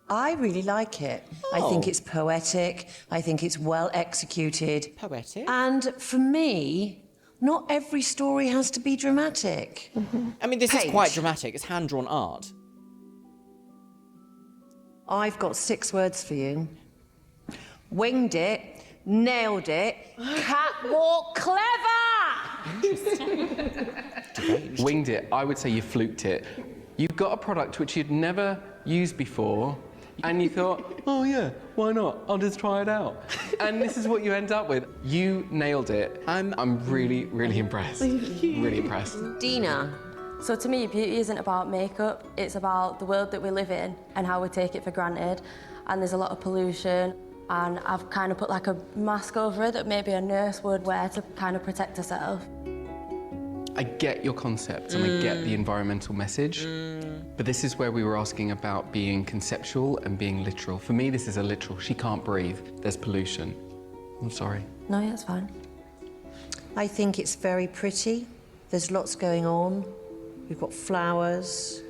I really like it. I think it's poetic. I think it's well executed. Poetic? And for me, not every story has to be dramatic. I mean, this is quite dramatic. It's hand-drawn art. I've got 6 words for you. Winged it, nailed it, catwalk clever! Winged it. I would say you fluked it. You got a product which you'd never used before, and you thought, oh yeah, why not? I'll just try it out. And this is what you end up with. You nailed it. I'm really, really impressed. Really impressed. Dina. So to me, beauty isn't about makeup, it's about the world that we live in and how we take it for granted. And there's a lot of pollution, and I've kind of put like a mask over it that maybe a nurse would wear to kind of protect herself. I get your concept and I get the environmental message, but this is where we were asking about being conceptual and being literal. For me, this is a literal. She can't breathe. There's pollution. I'm sorry. No, yeah, it's fine. I think it's very pretty. There's lots going on. We've got flowers.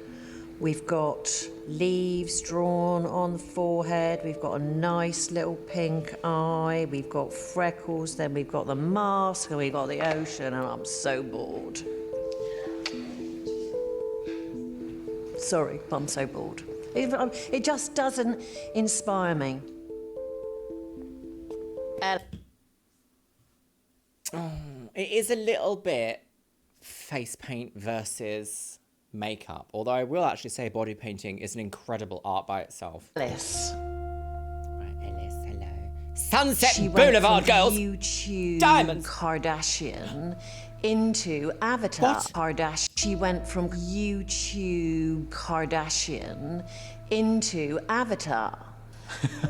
We've got leaves drawn on the forehead. We've got a nice little pink eye. We've got freckles. Then we've got the mask, and we've got the ocean, and I'm so bored. Sorry, I'm so bored. It just doesn't inspire me. It is a little bit face paint versus makeup, although I will actually say body painting is an incredible art by itself. Alice. Right, Alice, hello. Sunset She Boulevard, went from girls! YouTube Diamonds! Kardashian into Avatar Kardashian. She went from YouTube Kardashian into Avatar.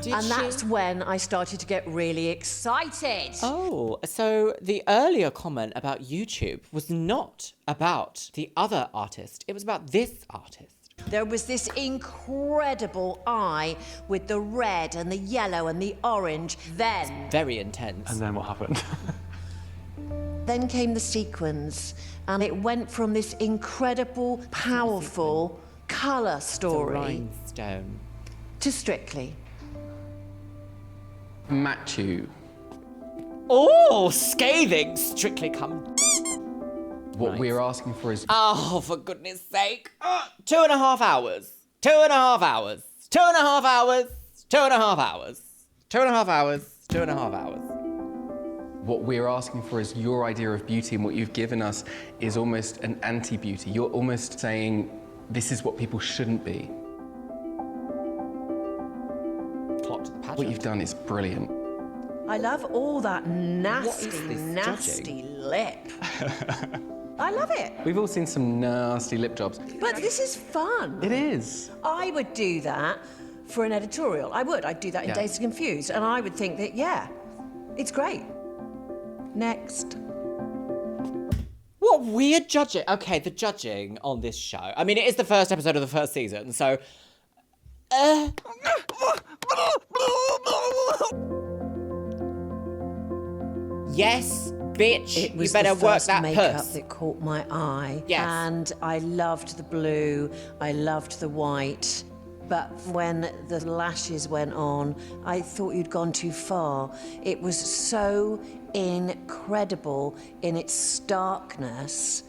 And that's when I started to get really excited. Oh, so the earlier comment about YouTube was not about the other artist, it was about this artist. There was this incredible eye with the red and the yellow and the orange. Then Very intense. And then what happened? Then came the sequins, and it went from this incredible, powerful colour story The rhinestone. to Strictly. Matchu. Oh, scathing! Strictly come. What we're asking for is... Oh, for goodness sake. 2.5 hours. 2.5 hours. 2.5 hours. 2.5 hours. 2.5 hours. 2.5 hours. What we're asking for is your idea of beauty, and what you've given us is almost an anti-beauty. You're almost saying this is what people shouldn't be. What you've done is brilliant. I love all that nasty lip. I love it. We've all seen some nasty lip jobs. But this is fun. It is. I would do that for an editorial. I would. I'd do that in Yeah. Dazed and Confused. And I would think that, yeah, it's great. Next. What weird judging. Okay, the judging on this show. I mean, it is the first episode of the first season, so... Yes, bitch. It was you better the work first that makeup purse. that caught my eye. Yes. And I loved the blue. I loved the white. But when the lashes went on, I thought you'd gone too far. It was so incredible in its starkness,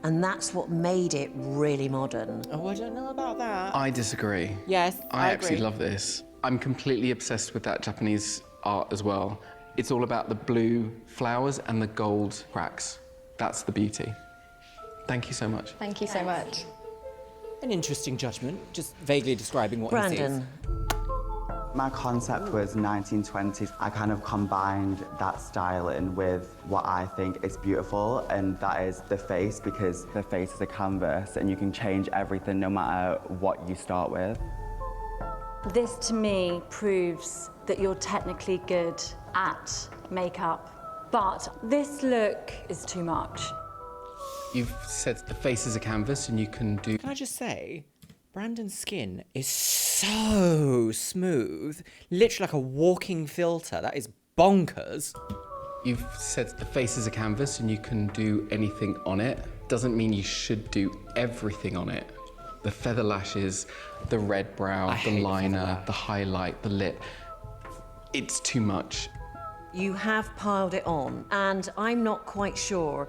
and that's what made it really modern. Oh, I don't know about that. I disagree. Yes, I actually agree. love this. I'm completely obsessed with that Japanese art as well. It's all about the blue flowers and the gold cracks. That's the beauty. Thank you so much. Thank you so much. An interesting judgment, just vaguely describing what he sees. Brandon. My concept was 1920s. I kind of combined that styling with what I think is beautiful, and that is the face, because the face is a canvas and you can change everything no matter what you start with. This, to me, proves that you're technically good at makeup, but this look is too much. You've said the face is a canvas and you can do... Can I just say, Brandon's skin is so smooth, literally like a walking filter. That is bonkers. You've said the face is a canvas and you can do anything on it. Doesn't mean you should do everything on it. The feather lashes, the red brow, the liner, the highlight, the lip. It's too much. You have piled it on, and I'm not quite sure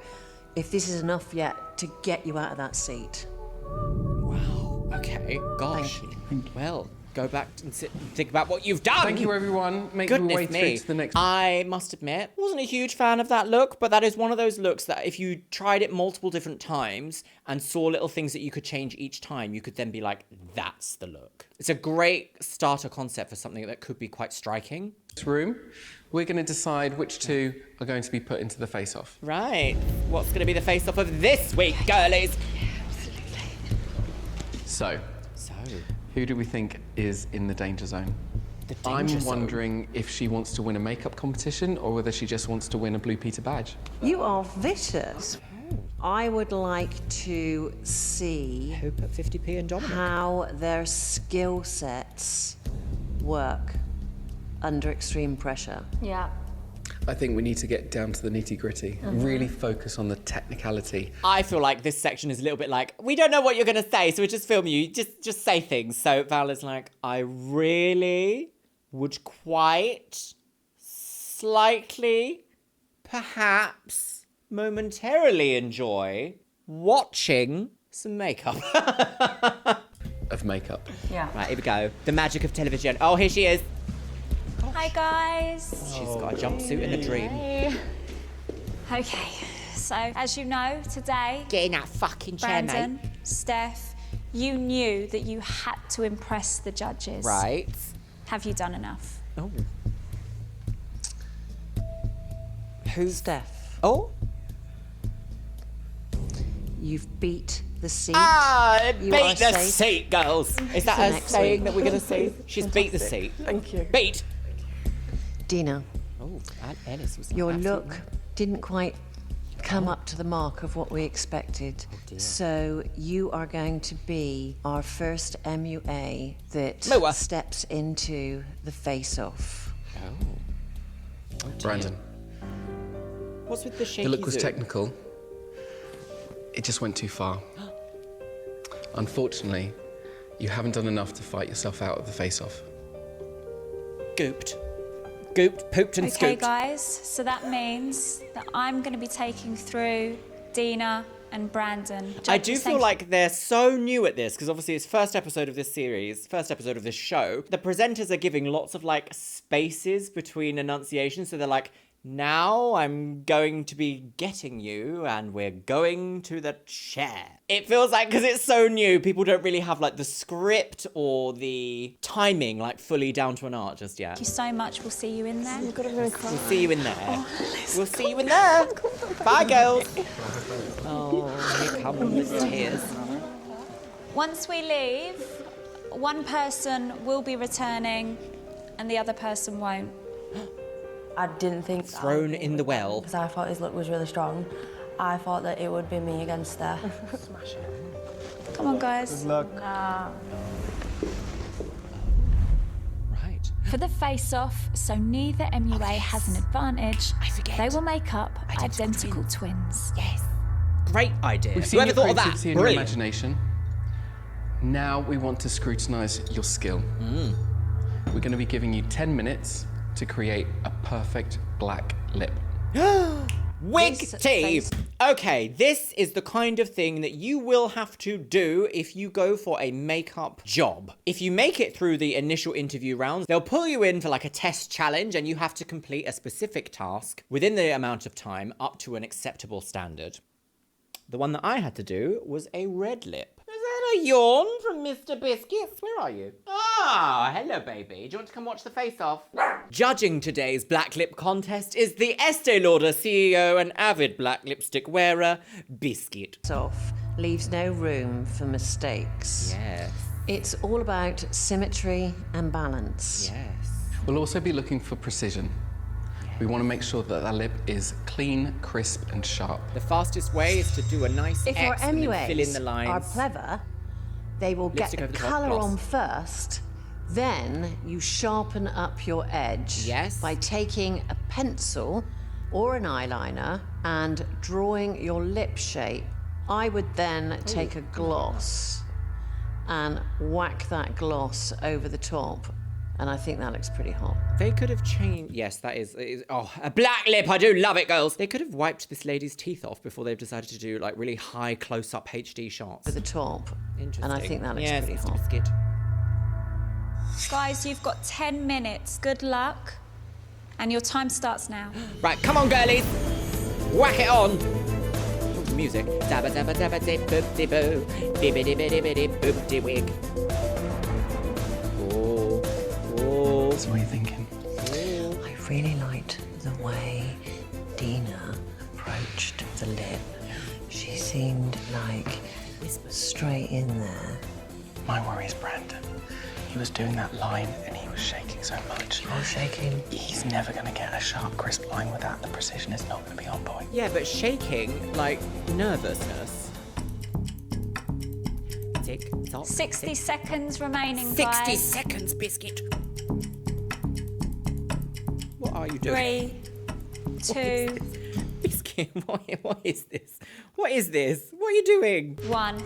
if this is enough yet to get you out of that seat. Wow, okay, gosh. Thank you. Well, go back and sit and think about what you've done. Thank you, everyone. Make your way through to the next... I must admit, wasn't a huge fan of that look, but that is one of those looks that if you tried it multiple different times and saw little things that you could change each time, you could then be like, that's the look. It's a great starter concept for something that could be quite striking. This room, we're going to decide which two are going to be put into the face-off. Right. What's going to be the face-off of this week, girlies? So, who do we think is in the danger zone? I'm wondering if she wants to win a makeup competition or whether she just wants to win a Blue Peter badge. You are vicious. I would like to see who put 50p in Dominic, how their skill sets work under extreme pressure. Yeah. I think we need to get down to the nitty-gritty, really focus on the technicality. I feel like this section is a little bit like, we don't know what you're going to say, so we're just filming you. Just say things. So Val is like, I really would quite slightly, perhaps, momentarily enjoy watching some makeup. Of makeup. Yeah. Right, here we go. The magic of television. Oh, here she is. Hi guys. She's got a jumpsuit and a dream. Okay, so as you know, today... Get in that fucking chair, Brandon, mate. Steph, you knew that you had to impress the judges. Right. Have you done enough? Oh. Who's Steph? Oh. You've beat the seat. Beat the seat, girls. Is that a saying that we're going to see? She's beat the seat. Thank you. Beat. Dina. Oh, Aunt Ellis was Your absolutely look didn't quite come up to the mark of what we expected. So you are going to be our first MUA that steps into the face-off. Oh. Brandon. What's with the shaky The look was zoom? technical. It just went too far. Unfortunately, you haven't done enough to fight yourself out of the face-off. Gooped. Gooped, pooped and Okay, scooped. guys, so that means that I'm going to be taking through Dina and Brandon. I do feel like they're so new at this, because obviously it's first episode of this series, first episode of this show. The presenters are giving lots of like spaces between enunciations, so they're like, now I'm going to be getting you and we're going to the chair. It feels like, because it's so new, people don't really have like the script or the timing like fully down to an art just yet. Thank you so much. We'll see you in there. You've got to really cry. We'll see you in there. We'll see you in there. Bye, girls. Oh, here come the tears. Once we leave, one person will be returning and the other person won't. I didn't think Thrown in the well. because I thought his look was really strong. I thought that it would be me against Steph. Smash it. Come on, guys. Good luck. Right. For the face-off, so neither MUA has an advantage, they will make up identical twins. Yes. Great idea. We've seen Whoever your thought of that? creativity and your Brilliant. imagination. Now we want to scrutinise your skill. We're going to be giving you 10 minutes to create a perfect black lip. Wig tea. Okay, this is the kind of thing that you will have to do if you go for a makeup job. If you make it through the initial interview rounds, they'll pull you in for like a test challenge and you have to complete a specific task within the amount of time up to an acceptable standard. The one that I had to do was a red lip. Is that a yawn from Mr. Biscuits? Where are you? Ah, hello, baby. Do you want to come watch the face-off? Judging today's black lip contest is the Estee Lauder CEO and avid black lipstick wearer, Biscuit. Off leaves no room for mistakes. Yes. It's all about symmetry and balance. Yes. We'll also be looking for precision. We want to make sure that that lip is clean, crisp, and sharp. The fastest way is to do a nice If your X and then fill in the MUAs lines. are clever, they will Lipstick get over the the top, colour gloss. on first, then you sharpen up your edge. Yes. By taking a pencil or an eyeliner and drawing your lip shape. I would then take a gloss and whack that gloss over the top. And I think that looks pretty hot. They could have changed. Yes, that is. Oh, a black lip. I do love it, girls. They could have wiped this lady's teeth off before they've decided to do like really high close-up HD shots. Over the top. Interesting. And I think that looks yes, pretty Mr. hot. Biscuit. Guys, you've got 10 minutes. Good luck. And your time starts now. Right, come on, girlies. Whack it on. Oh, the music. Dabba dabba dabba dip boop di boo. Dibby dibby dibby dip boop di wig. So what are you thinking? I really liked the way Dina approached the lip. She seemed like straight in there. My worry is Brandon. He was doing that line and he was shaking so much. Oh, shaking. He's never going to get a sharp, crisp line with that. The precision is not going to be on point. Yeah, but shaking, like nervousness. Tick, tock, 60 tick. seconds remaining, 60 guys. seconds, Biscuit. What are you doing? 3, 2, Biscuit, what is this? What is this? What are you doing? 1.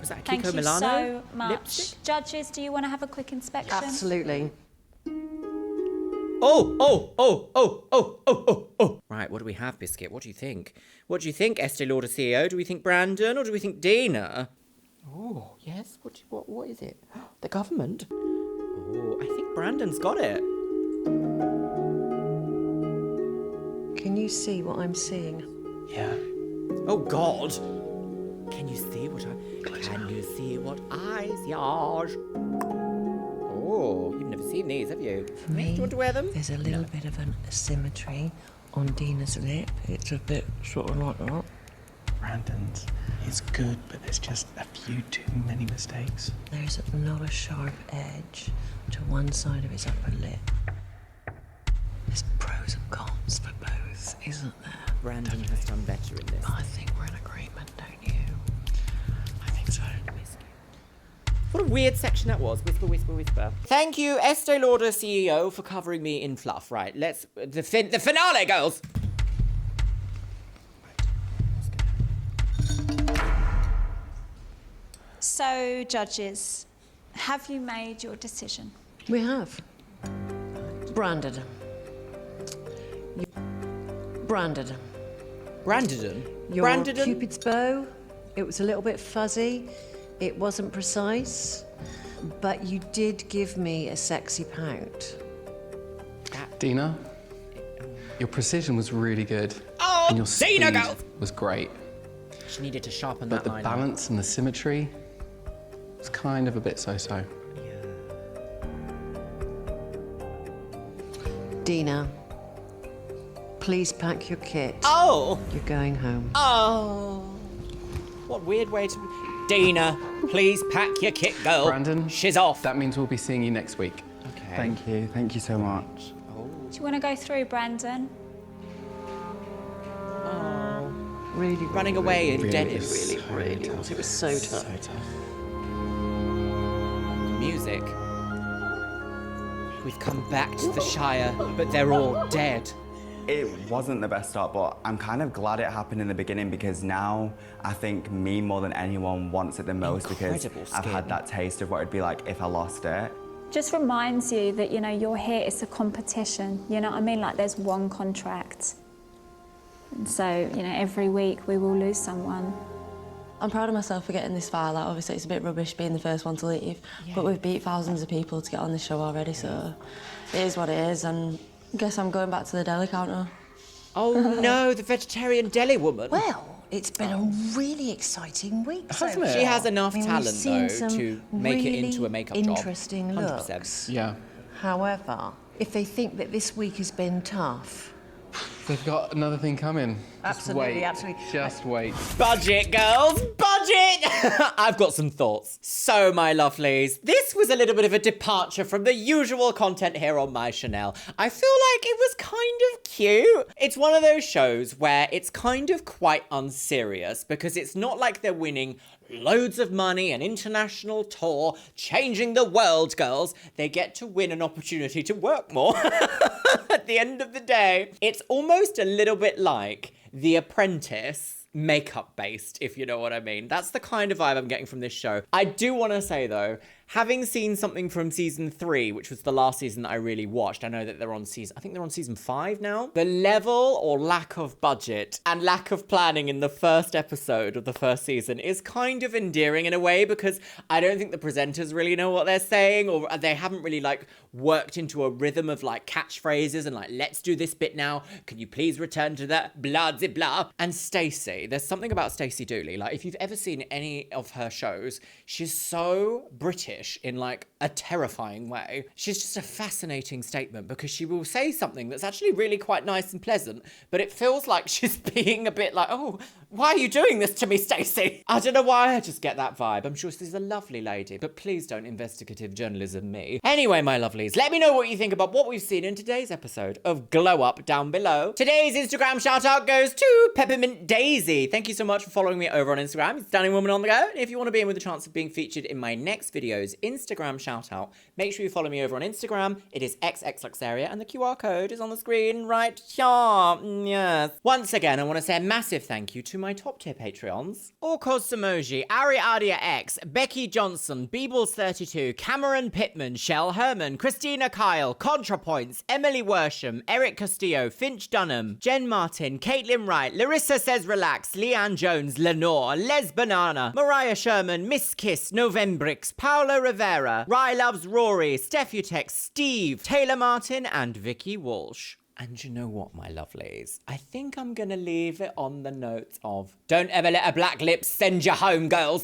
Was that Thank Kiko you Milano? so much. Lipstick? Judges, do you want to have a quick inspection? Absolutely. Oh. Right, what do we have, Biscuit? What do you think? What do you think, Estee Lauder CEO? Do we think Brandon or do we think Dina? Oh, yes. What is it? The government? Oh, I think Brandon's got it. Can you see what I'm seeing? Yeah. Oh, God. Can you see what I... Can you see what I see? Oh, you've never seen these, have you? For me, do you want to wear them? there's a little bit of an asymmetry on Dina's lip. It's a bit sort of like that. Brandon's is good, but there's just a few too many mistakes. There's not a sharp edge to one side of his upper lip. There's pros and cons for both, isn't there? Brandon has done better in this. I think we're in agreement, don't you? I think so. What a weird section that was. Whisper, whisper, whisper. Thank you, Estee Lauder CEO, for covering me in fluff. Right, let's... The finale, girls! So, judges, have you made your decision? We have. Branded. Branded. Brandon? Your Brandon? Cupid's bow, it was a little bit fuzzy. It wasn't precise. But you did give me a sexy pout. Dina, your precision was really good. Oh, and your speed Dina, girl! was great. She needed to sharpen But that the line. balance and the symmetry was kind of a bit so-so. Dina, please pack your kit. Oh! You're going home. Oh! What weird way to... Dina, please pack your kit, girl. Brandon, she's off. That means we'll be seeing you next week. Okay. Thank you so much. Do you want to go through, Brandon? Really, running away in dead. Really was. It was so tough. Music. We've come back to the Shire, but they're all dead. It wasn't the best start, but I'm kind of glad it happened in the beginning because now I think me more than anyone wants it the most because I've had that taste of what it'd be like if I lost it. Just reminds you that, you know, you're here, it's a competition, you know what I mean? Like, there's one contract. And so, you know, every week we will lose someone. I'm proud of myself for getting this far. Like, obviously, it's a bit rubbish being the first one to leave, but we've beat thousands of people to get on this show already, so it is what it is, and I guess I'm going back to the deli counter. Oh, no, the vegetarian deli woman. Well, it's been a really exciting week, Hasn't so it? She has enough we've talent, seen though, some to make it really into a makeup job. interesting 100%. looks. Yeah. However, if they think that this week has been tough... They've got another thing coming. Absolutely, Just wait. absolutely. Just wait. Budget, girls, budget! I've got some thoughts. So, my lovelies, this was a little bit of a departure from the usual content here on My Chanel. I feel like it was kind of cute. It's one of those shows where it's kind of quite unserious because it's not like they're winning loads of money, an international tour, changing the world, girls. They get to win an opportunity to work more at the end of the day. It's almost a little bit like The Apprentice, makeup based, if you know what I mean. That's the kind of vibe I'm getting from this show. I do want to say though, having seen something from season 3, which was the last season that I really watched, I know that I think they're on season 5 now. The level or lack of budget and lack of planning in the first episode of the first season is kind of endearing in a way, because I don't think the presenters really know what they're saying, or they haven't really like worked into a rhythm of like catchphrases and like, let's do this bit now. Can you please return to that blah blah blah? And Stacey, there's something about Stacey Dooley. Like, if you've ever seen any of her shows, she's so British in like a terrifying way. She's just a fascinating statement because she will say something that's actually really quite nice and pleasant, but it feels like she's being a bit like, oh, why are you doing this to me, Stacey? I don't know why, I just get that vibe. I'm sure she's a lovely lady, but please don't investigative journalism me. Anyway, my lovelies, let me know what you think about what we've seen in today's episode of Glow Up down below. Today's Instagram shout out goes to Peppermint Daisy. Thank you so much for following me over on Instagram. Stunning woman on the go. And if you want to be in with a chance of being featured in my next video's Instagram shout out, make sure you follow me over on Instagram. It is XXLuxeria and the QR code is on the screen right here. Yes. Once again, I want to say a massive thank you to my top tier Patreons: Orcos Samoji, Ariadia X, Becky Johnson, Beebles32, Cameron Pittman, Shell Herman, Christina Kyle, ContraPoints, Emily Worsham, Eric Castillo, Finch Dunham, Jen Martin, Caitlin Wright, Larissa Says Relax, Leanne Jones, Lenore, Les Banana, Mariah Sherman, Miss Kiss, Novembrix, Paolo Rivera, Rye Loves Rory, Stephutex, Steve, Taylor Martin, and Vicky Walsh. And you know what, my lovelies? I think I'm gonna leave it on the note of, don't ever let a black lip send you home, girls.